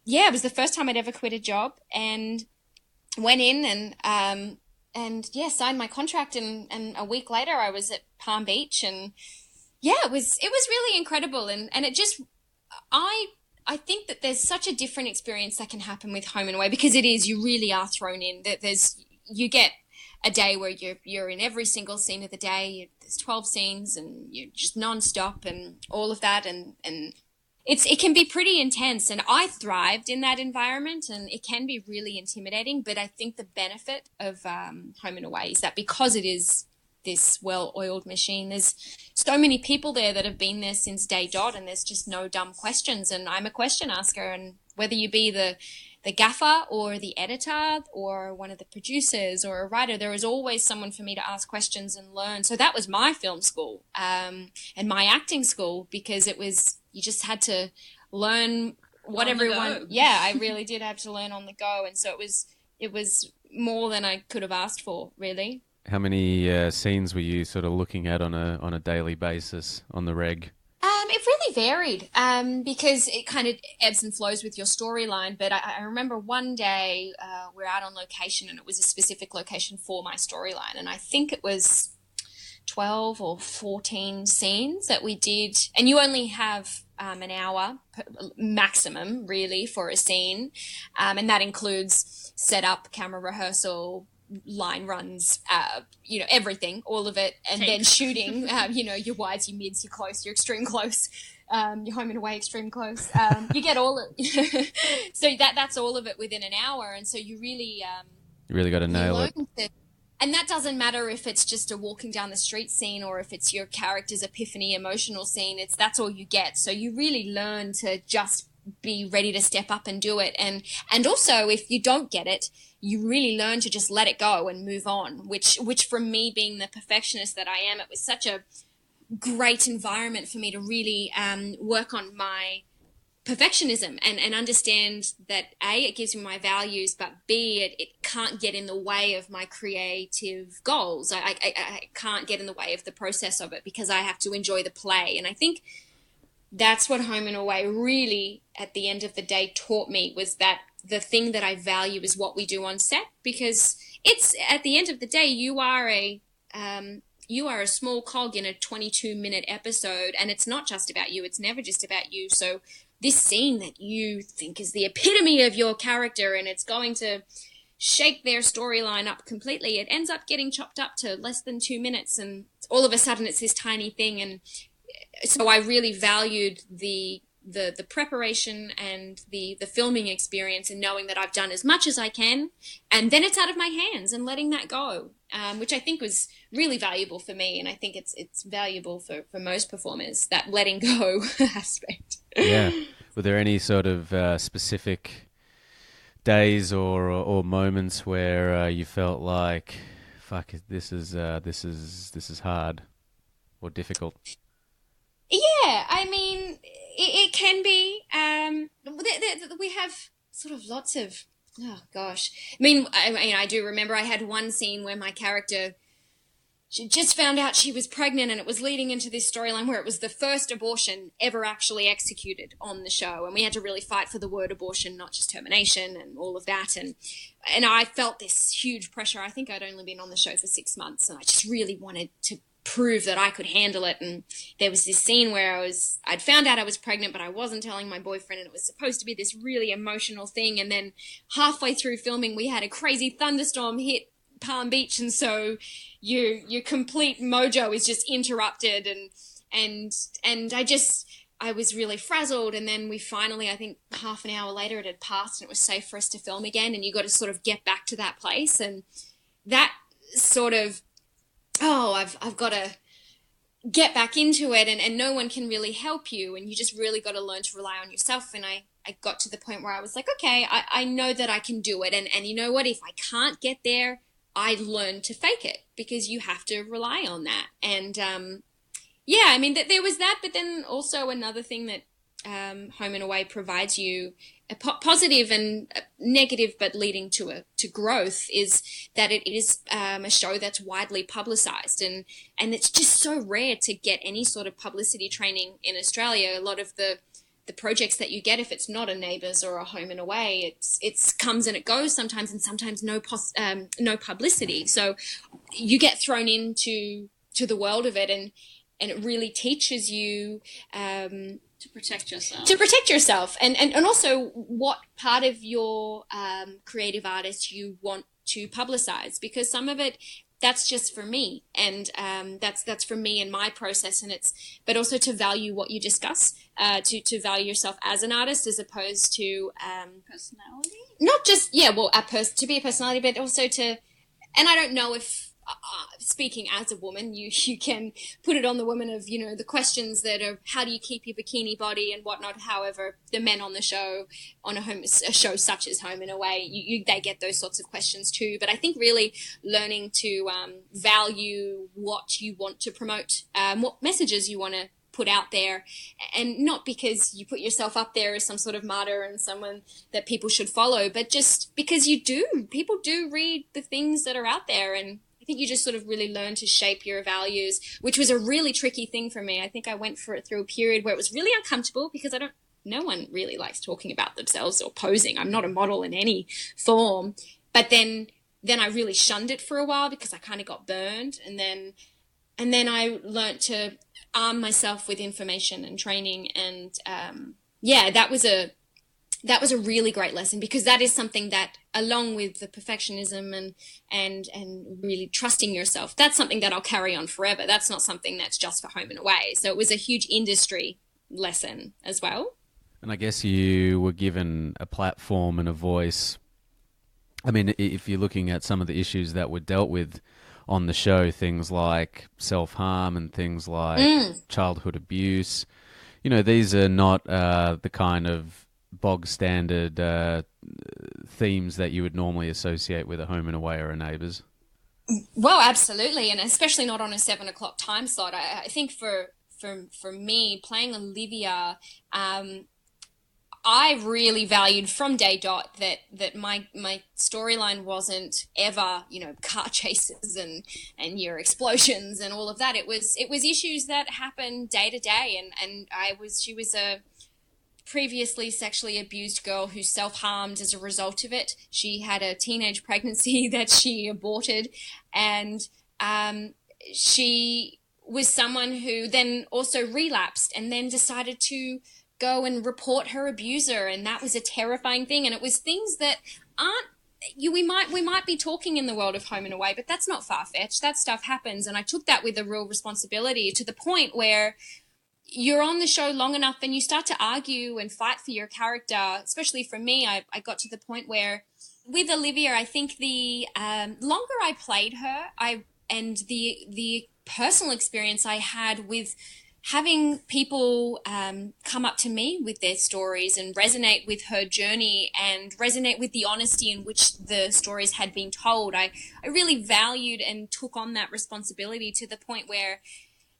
it was the first time I'd ever quit a job, and went in and signed my contract. And a week later I was at Palm Beach, and it was really incredible. And it just, I think that there's such a different experience that can happen with Home and Away, because you really are thrown in. You get a day where you're in every single scene of the day. There's 12 scenes, and you're just nonstop and all of that. And it can be pretty intense, and I thrived in that environment, and it can be really intimidating. But I think the benefit of Home and Away is that because it is this well-oiled machine, there's so many people there that have been there since day dot, and there's just no dumb questions. And I'm a question asker, and whether you be the gaffer or the editor or one of the producers or a writer, there is always someone for me to ask questions and learn. So that was my film school and my acting school, because you just had to learn what everyone. Yeah, I really did have to learn on the go, and so it was more than I could have asked for, really. How many scenes were you sort of looking at on a daily basis on the reg? It really varied because it kind of ebbs and flows with your storyline. But I remember one day we're out on location, and it was a specific location for my storyline, and I think it was 12 or 14 scenes that we did. And you only have an hour maximum, really, for a scene, and that includes setup, camera rehearsal, line runs, everything, all of it, and then shooting, your wides, your mids, your close, your extreme close, your Home and Away extreme close. You get all of so that's all of it within an hour, and so you really got to nail it. And that doesn't matter if it's just a walking down the street scene or if it's your character's epiphany emotional scene. That's all you get. So you really learn to just be ready to step up and do it. And also, if you don't get it, you really learn to just let it go and move on, which from me being the perfectionist that I am, it was such a great environment for me to really work on my perfectionism and understand that A, it gives me my values, but B, it can't get in the way of my creative goals. I can't get in the way of the process of it, because I have to enjoy the play. And I think that's what Home and Away really, at the end of the day, taught me, was that the thing that I value is what we do on set, because it's, at the end of the day, you are a small cog in a 22-minute episode, and it's not just about you. It's never just about you. So this scene that you think is the epitome of your character, and it's going to shake their storyline up completely, it ends up getting chopped up to less than 2 minutes, and all of a sudden it's this tiny thing. And so I really valued the preparation and the filming experience, and knowing that I've done as much as I can, and then it's out of my hands and letting that go, which I think was really valuable for me, and I think it's valuable for most performers, that letting go aspect. Yeah. Were there any sort of specific days or moments where you felt like, fuck, this is hard or difficult? Yeah, I mean, it can be. We have sort of lots of, oh gosh. I do remember I had one scene where my character, she just found out she was pregnant, and it was leading into this storyline where it was the first abortion ever actually executed on the show. And we had to really fight for the word abortion, not just termination and all of that. And I felt this huge pressure. I think I'd only been on the show for 6 months, and I just really wanted to prove that I could handle it. And there was this scene where I'd found out I was pregnant, but I wasn't telling my boyfriend, and it was supposed to be this really emotional thing. And then halfway through filming, we had a crazy thunderstorm hit Palm Beach, and so your complete mojo is just interrupted, and I was really frazzled. And then we finally, I think half an hour later, it had passed and it was safe for us to film again, and you got to sort of get back to that place, and that sort of, I've got to get back into it, and no one can really help you, and you just really got to learn to rely on yourself. And I got to the point where I was like, okay, I know that I can do it, and you know what, if I can't get there, I learned to fake it, because you have to rely on that. And yeah, I mean, there was that, but then also another thing that Home and Away provides you, a positive and negative, but leading to growth, is that it is a show that's widely publicized, and it's just so rare to get any sort of publicity training in Australia. A lot of the projects that you get, if it's not a Neighbours or a Home and Away, it's comes and it goes sometimes, and sometimes no publicity. So you get thrown into the world of it, and it really teaches you to protect yourself. And also what part of your creative artist you want to publicize, because some of it, that's just for me, and that's for me and my process, and but also to value what you discuss, to value yourself as an artist, as opposed to personality. Not just to be a personality, but also to, and I don't know if speaking as a woman, you can put it on the woman of, the questions that are, how do you keep your bikini body and whatnot. However, the men on the show, on a show such as Home and Away, they get those sorts of questions too. But I think really learning to value what you want to promote, what messages you want to put out there, and not because you put yourself up there as some sort of martyr and someone that people should follow, but just because people do read the things that are out there. And I think you just sort of really learn to shape your values, which was a really tricky thing for me. I think I went through a period where it was really uncomfortable, because no one really likes talking about themselves or posing. I'm not a model in any form. But then I really shunned it for a while, because I kind of got burned. And then I learned to arm myself with information and training. And that was a really great lesson, because that is something that, along with the perfectionism and really trusting yourself, that's something that I'll carry on forever. That's not something that's just for Home and Away. So it was a huge industry lesson as well. And I guess you were given a platform and a voice. I mean, if you're looking at some of the issues that were dealt with on the show, things like self-harm and things like childhood abuse, these are not the kind of bog standard themes that you would normally associate with a Home and Away or a Neighbours. Well, absolutely, and especially not on a 7 o'clock time slot. I think for me, playing Olivia, I really valued from day dot that my storyline wasn't ever, car chases and your explosions and all of that. It was issues that happen day to day, and she was a previously sexually abused girl who self-harmed as a result of it. She had a teenage pregnancy that she aborted, and she was someone who then also relapsed and then decided to go and report her abuser, and that was a terrifying thing. And it was things that aren't, we might be talking in the world of Home and Away, but that's not far-fetched. That stuff happens, and I took that with a real responsibility, to the point where you're on the show long enough and you start to argue and fight for your character. Especially for me, I got to the point where with Olivia, I think the longer I played her, and the personal experience I had with having people come up to me with their stories and resonate with her journey and resonate with the honesty in which the stories had been told, I really valued and took on that responsibility to the point where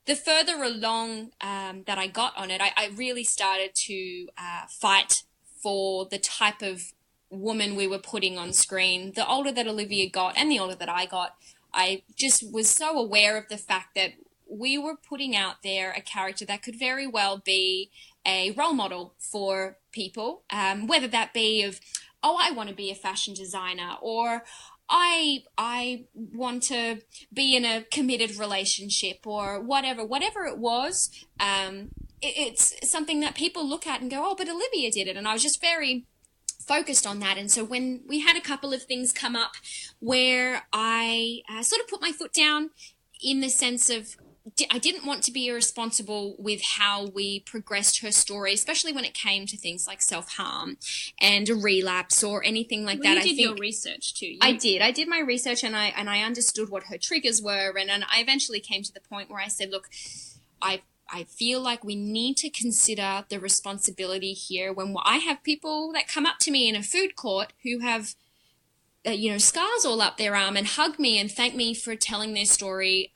the further along that I got on it, I really started to fight for the type of woman we were putting on screen. The older that Olivia got and the older that I got, I just was so aware of the fact that we were putting out there a character that could very well be a role model for people, whether that be of, oh, I want to be a fashion designer, or I want to be in a committed relationship, or whatever it was. It's something that people look at and go, oh, but Olivia did it. And I was just very focused on that. And so when we had a couple of things come up where I sort of put my foot down in the sense of, I didn't want to be irresponsible with how we progressed her story, especially when it came to things like self-harm and a relapse or anything like that. You did your research too. I did my research, and I understood what her triggers were, and I eventually came to the point where I said, look, I feel like we need to consider the responsibility here when I have people that come up to me in a food court who have scars all up their arm and hug me and thank me for telling their story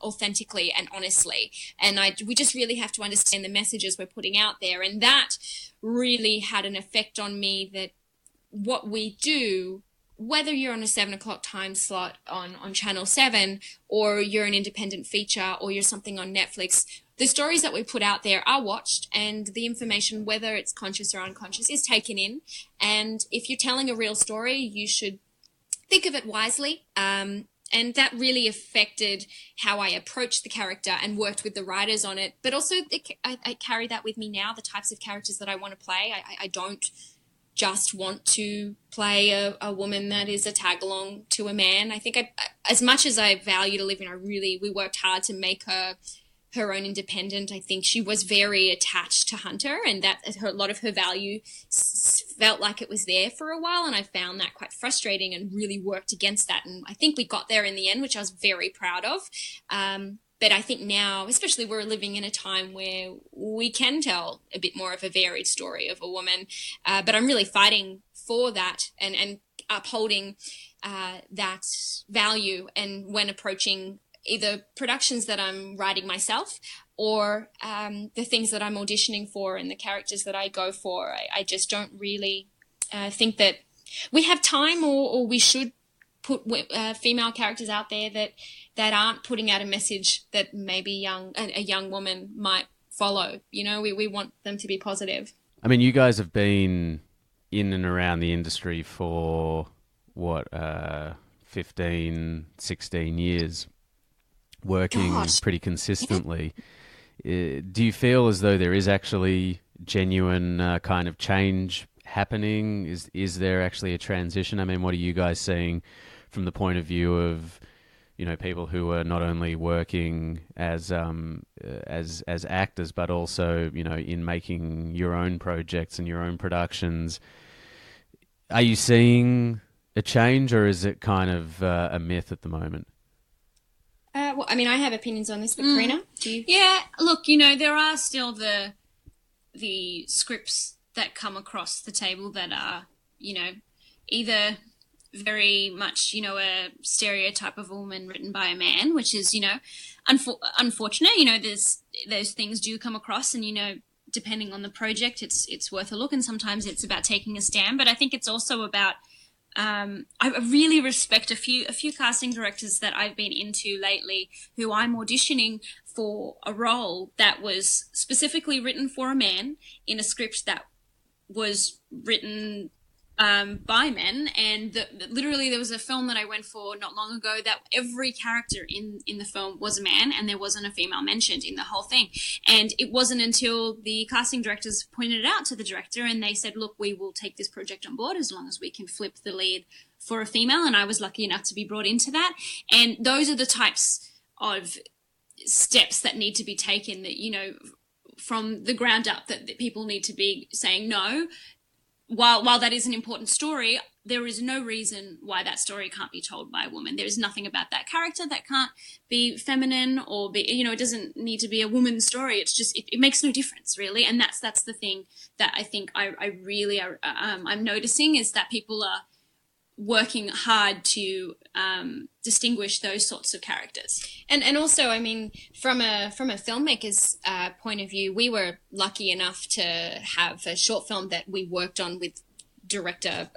authentically and honestly. And we just really have to understand the messages we're putting out there. And that really had an effect on me, that what we do, whether you're on a 7 o'clock time slot on Channel 7, or you're an independent feature, or you're something on Netflix, the stories that we put out there are watched, and the information, whether it's conscious or unconscious, is taken in. And if you're telling a real story, you should think of it wisely. And that really affected how I approached the character and worked with the writers on it. But also I carry that with me now, the types of characters that I want to play. I don't just want to play a woman that is a tag-along to a man. I think as much as I valued Olivia, we worked hard to make her own independent. I think she was very attached to Hunter, and that a lot of her value felt like it was there for a while, and I found that quite frustrating and really worked against that. And I think we got there in the end, which I was very proud of. But I think now, especially, we're living in a time where we can tell a bit more of a varied story of a woman. But I'm really fighting for that and upholding that value. And when approaching either productions that I'm writing myself or the things that I'm auditioning for and the characters that I go for, I just don't really think that we have time or we should put female characters out there that aren't putting out a message that maybe a young woman might follow. We want them to be positive. I mean, you guys have been in and around the industry for, 15, 16 years, working pretty consistently. Do you feel as though there is actually genuine kind of change happening? Is there actually a transition? I mean, what are you guys seeing from the point of view of, people who are not only working as actors, but also, in making your own projects and your own productions? Are you seeing a change, or is it kind of a myth at the moment? Well, I mean, I have opinions on this, but Karina, do you? Yeah, look, there are still the scripts that come across the table that are, either very much, a stereotype of a woman written by a man, which is, unfortunate. Those things do come across, and, depending on the project, it's worth a look, and sometimes it's about taking a stand. But I think it's also about I really respect a few casting directors that I've been into lately who I'm auditioning for a role that was specifically written for a man in a script that was written by men. And literally there was a film that I went for not long ago that every character in the film was a man, and there wasn't a female mentioned in the whole thing. And it wasn't until the casting directors pointed it out to the director and they said, look, we will take this project on board as long as we can flip the lead for a female. And I was lucky enough to be brought into that. And those are the types of steps that need to be taken, that, from the ground up that people need to be saying no. While that is an important story, there is no reason why that story can't be told by a woman. There is nothing about that character that can't be feminine or be, it doesn't need to be a woman's story. It's just, it makes no difference really. And that's the thing that I think I really, I'm noticing, is that people are working hard to distinguish those sorts of characters. And also, I mean, from a filmmaker's point of view, we were lucky enough to have a short film that we worked on with writer,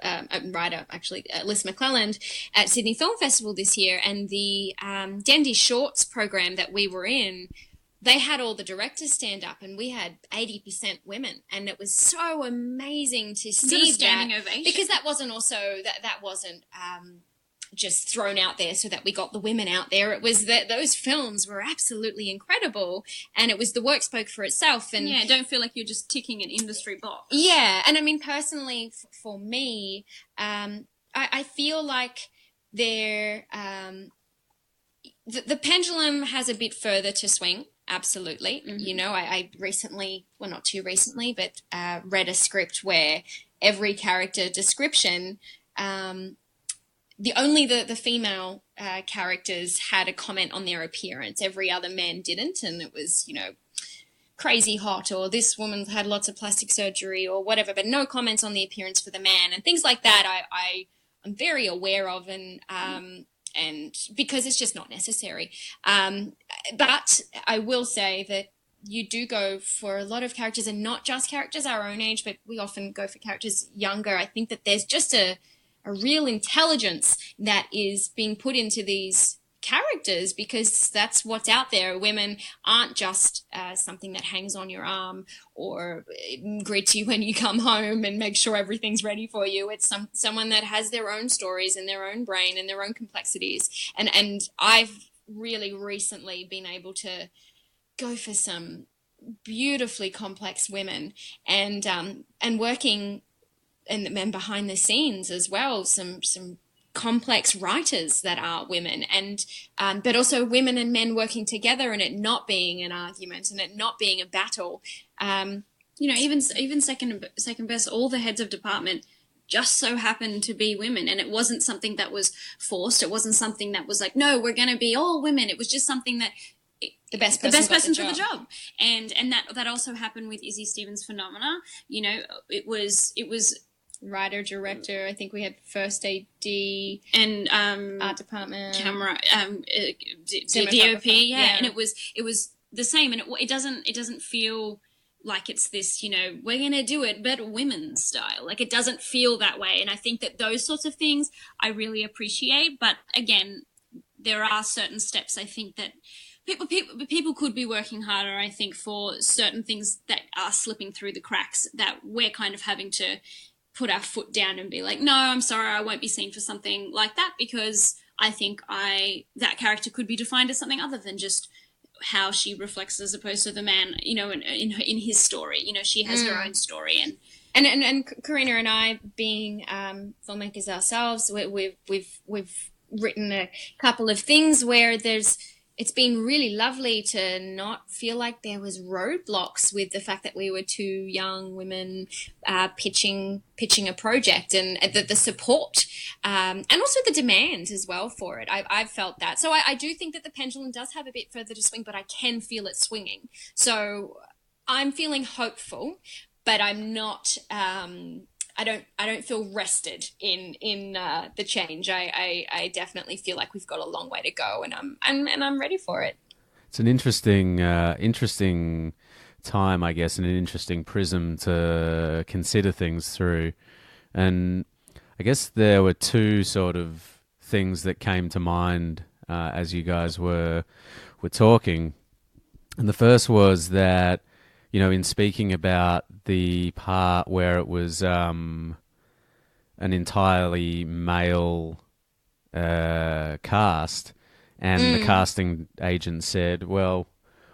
Liz McClelland at Sydney Film Festival this year. And the Dandy Shorts program that we were in, they had all the directors stand up, and we had 80% women, and it was so amazing to see standing that, ovation. because that wasn't also that wasn't just thrown out there so that we got the women out there. It was that those films were absolutely incredible, and it was, the work spoke for itself. And yeah, don't feel like you're just ticking an industry box. Yeah, and I mean, personally, for me, I feel like the pendulum has a bit further to swing. Absolutely. Mm-hmm. I recently, well, not too recently, but read a script where every character description, the female characters had a comment on their appearance. Every other man didn't, and it was, crazy hot, or this woman had lots of plastic surgery or whatever, but no comments on the appearance for the man, and things like that. I'm very aware of, and because it's just not necessary. But I will say that you do go for a lot of characters, and not just characters our own age, but we often go for characters younger. I think that there's just a real intelligence that is being put into these characters, because that's what's out there. Women aren't just something that hangs on your arm or greets you when you come home and makes sure everything's ready for you. It's someone that has their own stories and their own brain and their own complexities. And I've really recently been able to go for some beautifully complex women, and working and behind the scenes as well, some complex writers that are women, and but also women and men working together, and it not being an argument and it not being a battle. Even second best, all the heads of department just so happened to be women, and it wasn't something that was forced. It wasn't something that was like, no, we're going to be all women. It was just something that the best person for the job. And that also happened with Izzy Stevens' Phenomena. It was writer, director, I think we had first AD and art department, camera, DOP, yeah. And it was the same, and it doesn't feel like it's this, we're gonna do it but women's style. Like, it doesn't feel that way, and I think that those sorts of things I really appreciate. But again, there are certain steps I think that people could be working harder, I think, for certain things that are slipping through the cracks, that we're kind of having to put our foot down and be like, no, I'm sorry, I won't be seen for something like that, because I think that character could be defined as something other than just how she reflects as opposed to the man, in his story. She has her own story. And Karina and I, being filmmakers ourselves, we've written a couple of things where it's been really lovely to not feel like there was roadblocks with the fact that we were two young women pitching a project, and the support and also the demand as well for it. I've felt that. So I do think that the pendulum does have a bit further to swing, but I can feel it swinging. So I'm feeling hopeful, but I'm not. I don't feel rested in the change. I definitely feel like we've got a long way to go, and I'm ready for it. It's an interesting time, I guess, and an interesting prism to consider things through. And I guess there were two sort of things that came to mind as you guys were talking. And the first was that, in speaking about the part where it was an entirely male cast, and the casting agent said, well,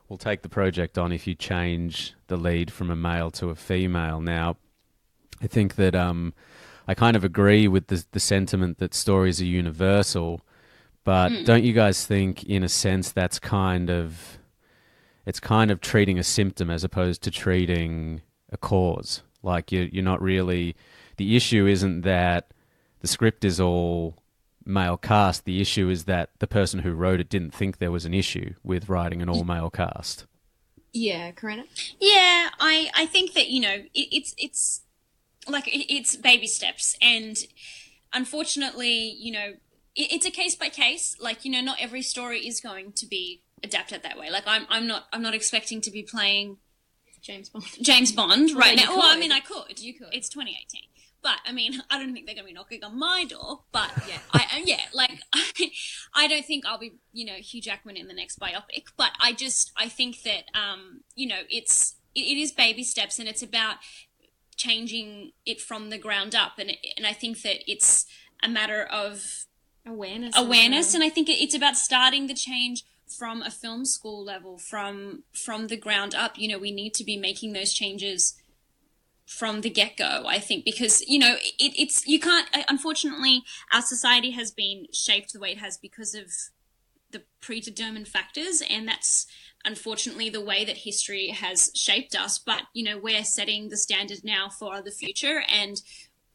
we'll take the project on if you change the lead from a male to a female. Now, I think that I kind of agree with the sentiment that stories are universal, but don't you guys think, in a sense, that's kind of it's kind of treating a symptom as opposed to treating a cause. Like you're not really, the issue isn't that the script is all male cast. The issue is that the person who wrote it didn't think there was an issue with writing an all male cast. Yeah, Karina? Yeah, I think that, it's like it's baby steps, and unfortunately, it's a case by case. Like, not every story is going to be adapted that way. Like I'm not expecting to be playing James Bond right now. Well, I mean, You could. It's 2018. But I mean, I don't think they're going to be knocking on my door. But Yeah. I don't think I'll be, Hugh Jackman in the next biopic. But I think that, it is baby steps, and it's about changing it from the ground up. And I think that it's a matter of awareness, and I think it's about starting the change from a film school level, from the ground up. We need to be making those changes from the get-go, I think, because it's you can't, unfortunately, our society has been shaped the way it has because of the predetermined factors, and that's unfortunately the way that history has shaped us. But we're setting the standard now for the future, and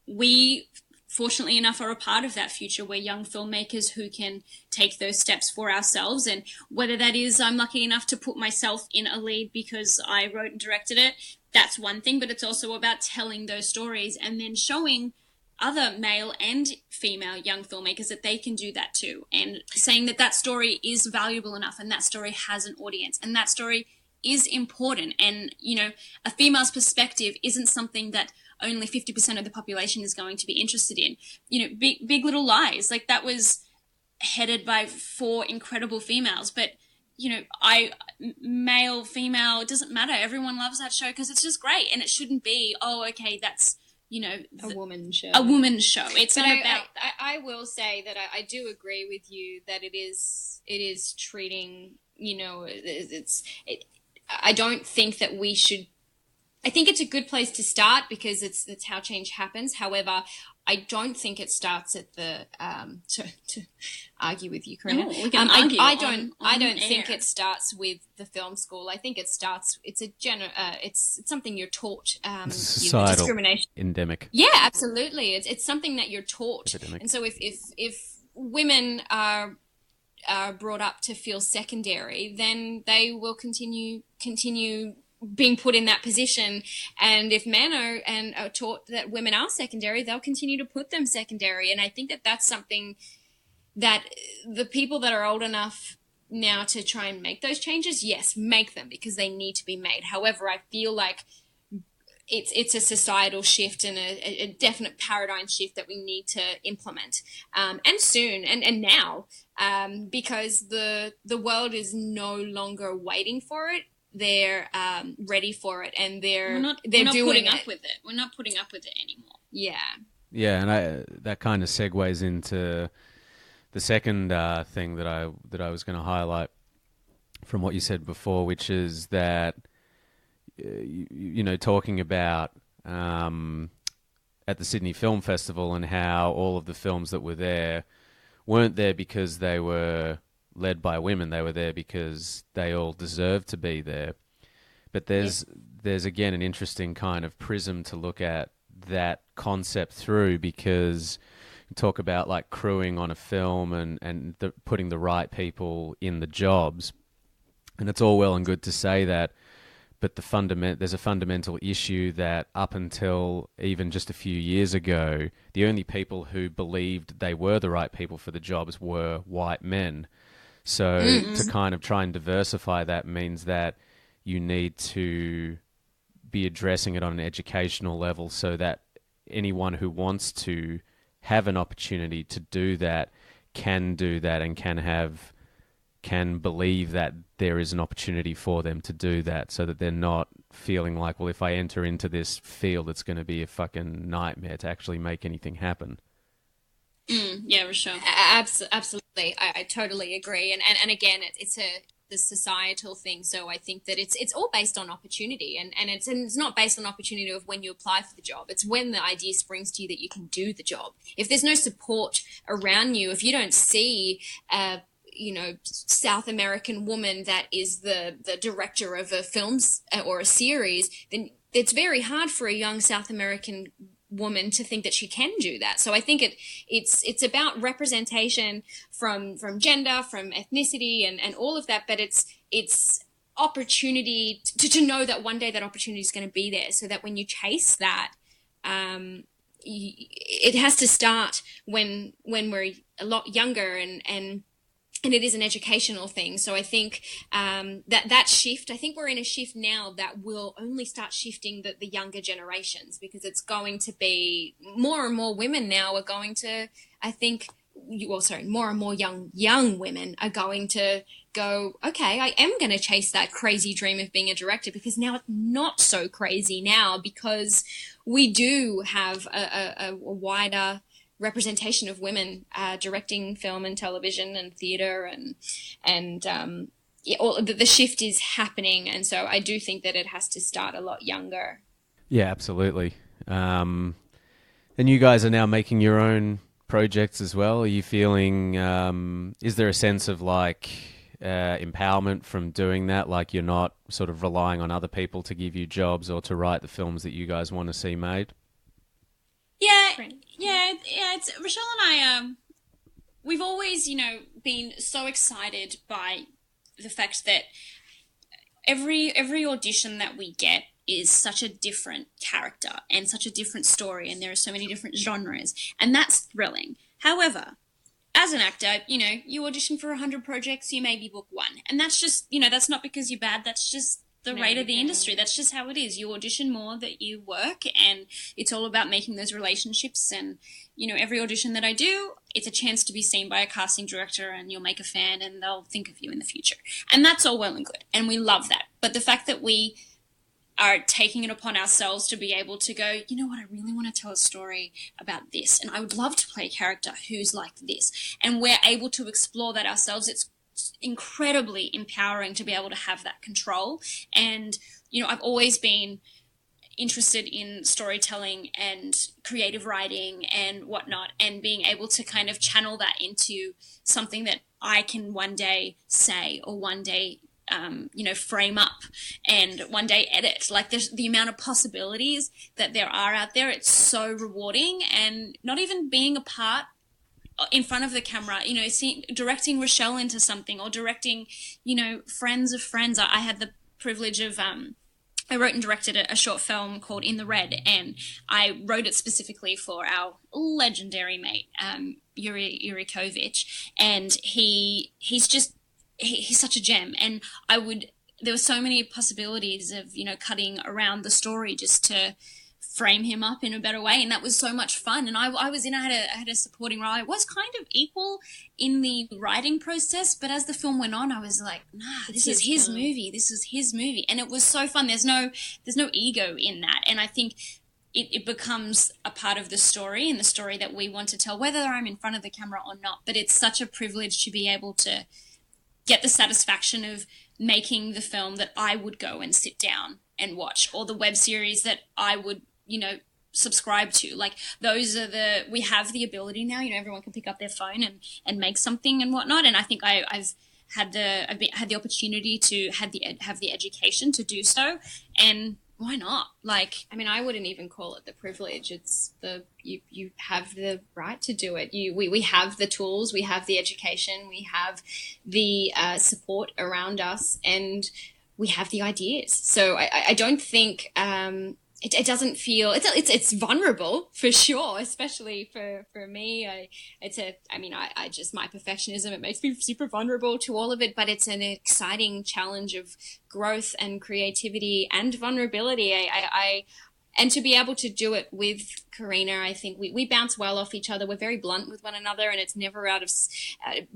we, fortunately enough, are a part of that future. We're young filmmakers who can take those steps for ourselves, and whether that is I'm lucky enough to put myself in a lead because I wrote and directed it, that's one thing, but it's also about telling those stories and then showing other male and female young filmmakers that they can do that too, and saying that story is valuable enough, and that story has an audience, and that story is important. And a female's perspective isn't something that only 50% of the population is going to be interested in. Big Little Lies, like, that was headed by 4 incredible females, but male, female, it doesn't matter. Everyone loves that show because it's just great, and it shouldn't be, that's a woman show. A woman show. It's but not about. I will say that I do agree with you that it is treating. I don't think that we should. I think it's a good place to start because it's how change happens. However, I don't think it starts at the to argue with you, Karina. No, we can argue I don't think air. it starts with the film school. I think it starts. It's it's something you're taught. Societal discrimination endemic. Yeah, absolutely. It's something that you're taught. Epidemic. And so if women are brought up to feel secondary, then they will continue being put in that position. And if men are taught that women are secondary, they'll continue to put them secondary. And I think that that's something that the people that are old enough now to try and make those changes, yes, make them because they need to be made. However, I feel like it's a societal shift and a definite paradigm shift that we need to implement, and soon and now, because the world is no longer waiting for it. They're ready for it, and they're doing putting it. up with it. We're not putting up with it anymore. Yeah. Yeah, and that kind of segues into the second thing that I was going to highlight from what you said before, which is that talking about at the Sydney Film Festival and how all of the films that were there weren't there because they were led by women. They were there because they all deserved to be there. But there's again an interesting kind of prism to look at that concept through, because you talk about like crewing on a film and putting the right people in the jobs, and it's all well and good to say that, but there's a fundamental issue that up until even just a few years ago, the only people who believed they were the right people for the jobs were white men. So to kind of try and diversify that means that you need to be addressing it on an educational level so that anyone who wants to have an opportunity to do that and can believe that there is an opportunity for them to do that, so that they're not feeling like, well, if I enter into this field, it's going to be a fucking nightmare to actually make anything happen. Yeah, Raechelle. Absolutely. I totally agree. And again, it's the societal thing. So I think that it's all based on opportunity, and it's not based on opportunity of when you apply for the job. It's when the idea springs to you that you can do the job. If there's no support around you, if you don't see South American woman that is the director of a film or a series, then it's very hard for a young South American woman to think that she can do that. So I think it's about representation from gender, from ethnicity, and all of that. But it's opportunity to know that one day that opportunity is going to be there, so that when you chase that, it has to start when we're a lot younger, and it is an educational thing. So I think that shift, I think we're in a shift now that will only start shifting the younger generations, because it's going to be more and more women now are going to, I think, more and more young women are going to go, okay, I am going to chase that crazy dream of being a director, because now it's not so crazy now, because we do have a wider representation of women directing film and television and theatre, and the shift is happening. And so I do think that it has to start a lot younger. Yeah, absolutely. And you guys are now making your own projects as well. Are you feeling, is there a sense of like empowerment from doing that? Like you're not sort of relying on other people to give you jobs or to write the films that you guys want to see made? Yeah. It's Raechelle and I. We've always, been so excited by the fact that every audition that we get is such a different character and such a different story, and there are so many different genres, and that's thrilling. However, as an actor, you audition for 100 projects, you maybe book one, and that's just, that's not because you're bad. That's just the rate of the industry. That's just how it is. You audition more that you work, and it's all about making those relationships. And every audition that I do, it's a chance to be seen by a casting director, and you'll make a fan, and they'll think of you in the future. And that's all well and good, and we love that. But the fact that we are taking it upon ourselves to be able to go, you know what, I really want to tell a story about this, and I would love to play a character who's like this, and we're able to explore that ourselves. It's incredibly empowering to be able to have that control. And I've always been interested in storytelling and creative writing and whatnot, and being able to kind of channel that into something that I can one day say, or one day frame up, and one day edit. Like, there's the amount of possibilities that there are out there. It's so rewarding. And not even being a part in front of the camera, directing Raechelle into something, or directing, friends of friends. I had the privilege of, I wrote and directed a short film called In the Red, and I wrote it specifically for our legendary mate, Yuri Kovic, and he's such a gem. And there were so many possibilities of, cutting around the story just to frame him up in a better way, and that was so much fun. And I had a supporting role. I was kind of equal in the writing process, but as the film went on, I was like, nah, this is his movie. This is his movie, and it was so fun. There's no ego in that, and I think it becomes a part of the story, and the story that we want to tell, whether I'm in front of the camera or not. But it's such a privilege to be able to get the satisfaction of making the film that I would go and sit down and watch, or the web series that I would subscribe to. Like, we have the ability now, everyone can pick up their phone and make something and whatnot. And I think I've had the opportunity to have the education to do so. And why not? Like, I mean, I wouldn't even call it the privilege. It's you have the right to do it. We have the tools, we have the education, we have the support around us, and we have the ideas. So I don't think, it doesn't feel, it's vulnerable for sure, especially for me. I just, my perfectionism, it makes me super vulnerable to all of it, but it's an exciting challenge of growth and creativity and vulnerability. And to be able to do it with Karina, I think we bounce well off each other. We're very blunt with one another, and it's never out of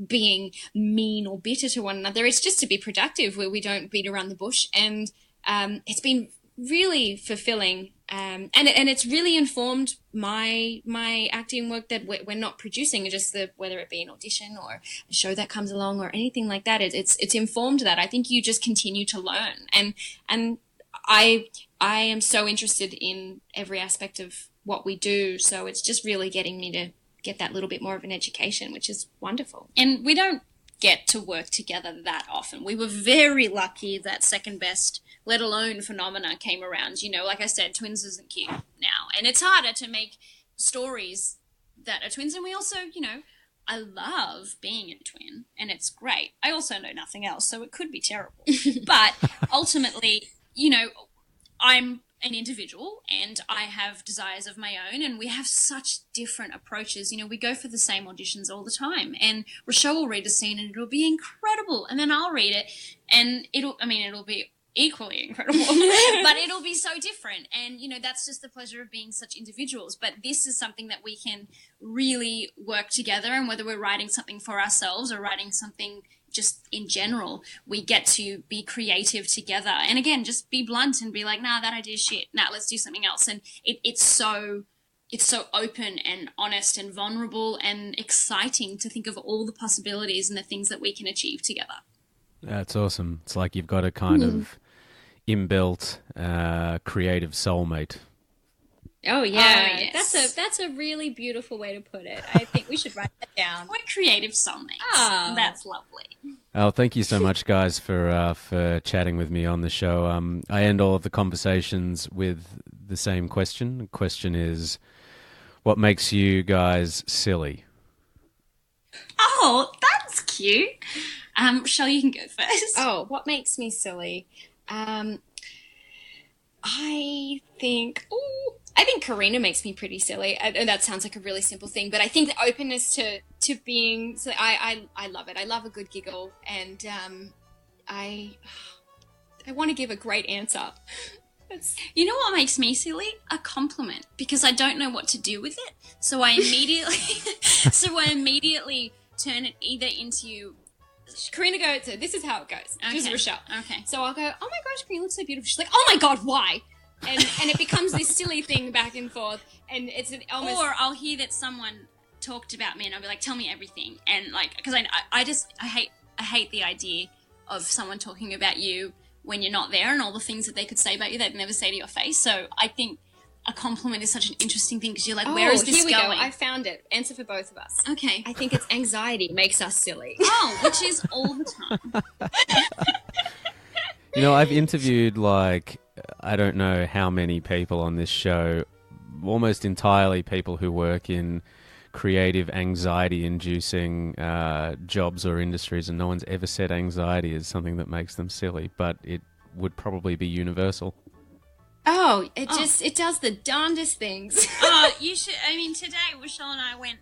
being mean or bitter to one another. It's just to be productive, where we don't beat around the bush. And it's been really fulfilling, and it's really informed my acting work, that we're not producing just whether it be an audition or a show that comes along or anything like that. It's informed that. I think you just continue to learn, and I am so interested in every aspect of what we do, so it's just really getting me to get that little bit more of an education, which is wonderful. And we don't get to work together that often. We were very lucky that second best, let alone phenomena, came around. You know, like I said, twins isn't cute now. And it's harder to make stories that are twins. And we also, you know, I love being a twin, and it's great. I also know nothing else, so it could be terrible. But ultimately, you know, I'm an individual and I have desires of my own, and we have such different approaches. You know, we go for the same auditions all the time, and Raechelle will read a scene and it'll be incredible, and then I'll read it and it'll be equally incredible, but it'll be so different. And, you know, that's just the pleasure of being such individuals. But this is something that we can really work together, and whether we're writing something for ourselves or writing something just in general, we get to be creative together. And again, just be blunt and be like, nah, that idea is shit. Nah, let's do something else. And it's so open and honest and vulnerable and exciting to think of all the possibilities and the things that we can achieve together. That's awesome. It's like you've got a kind of inbuilt creative soulmate. Oh yeah, yes. That's a really beautiful way to put it. I think we should write that down. We're creative soulmates. Oh. That's lovely. Oh, thank you so much, guys, for chatting with me on the show. I end all of the conversations with the same question. The question is, what makes you guys silly? Oh, that's cute. Roechelle, you can go first. Oh, what makes me silly? I think Karina makes me pretty silly. And that sounds like a really simple thing, but I think the openness to being silly, I love it. I love a good giggle, and I want to give a great answer. You know what makes me silly? A compliment, because I don't know what to do with it. So I immediately turn it either into Karina goes, so this is how it goes. Okay. This is Raechelle. Okay. So I'll go, oh my gosh, Karina looks so beautiful. She's like, oh my God, why? And it becomes this silly thing back and forth. And it's almost... Or I'll hear that someone talked about me and I'll be like, tell me everything. And like, because I hate the idea of someone talking about you when you're not there, and all the things that they could say about you they'd never say to your face. So I think a compliment is such an interesting thing, because you're like, where is this here we going? Go. I found it. Answer for both of us. Okay. I think it's anxiety makes us silly. Oh, which is all the time. You know, I've interviewed like, I don't know how many people on this show, almost entirely people who work in creative, anxiety-inducing jobs or industries, and no one's ever said anxiety is something that makes them silly, but it would probably be universal. Oh, it does the darndest things. You should. I mean, today Raechelle and I went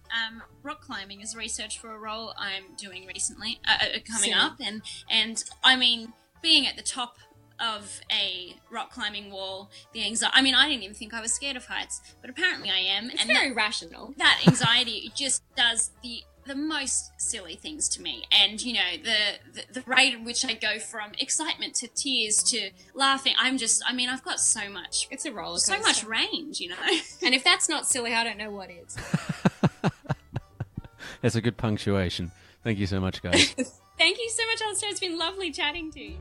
rock climbing as research for a role I'm doing recently, coming up, and I mean, being at the top of a rock climbing wall, the anxiety. I mean, I didn't even think I was scared of heights, but apparently I am. It's very rational. That anxiety just does the most silly things to me, and you know, the rate at which I go from excitement to tears to laughing. I've got so much. It's a roller coaster. So much range, you know. And if that's not silly, I don't know what is. That's a good punctuation. Thank you so much, guys. Thank you so much, Alistair. It's been lovely chatting to you.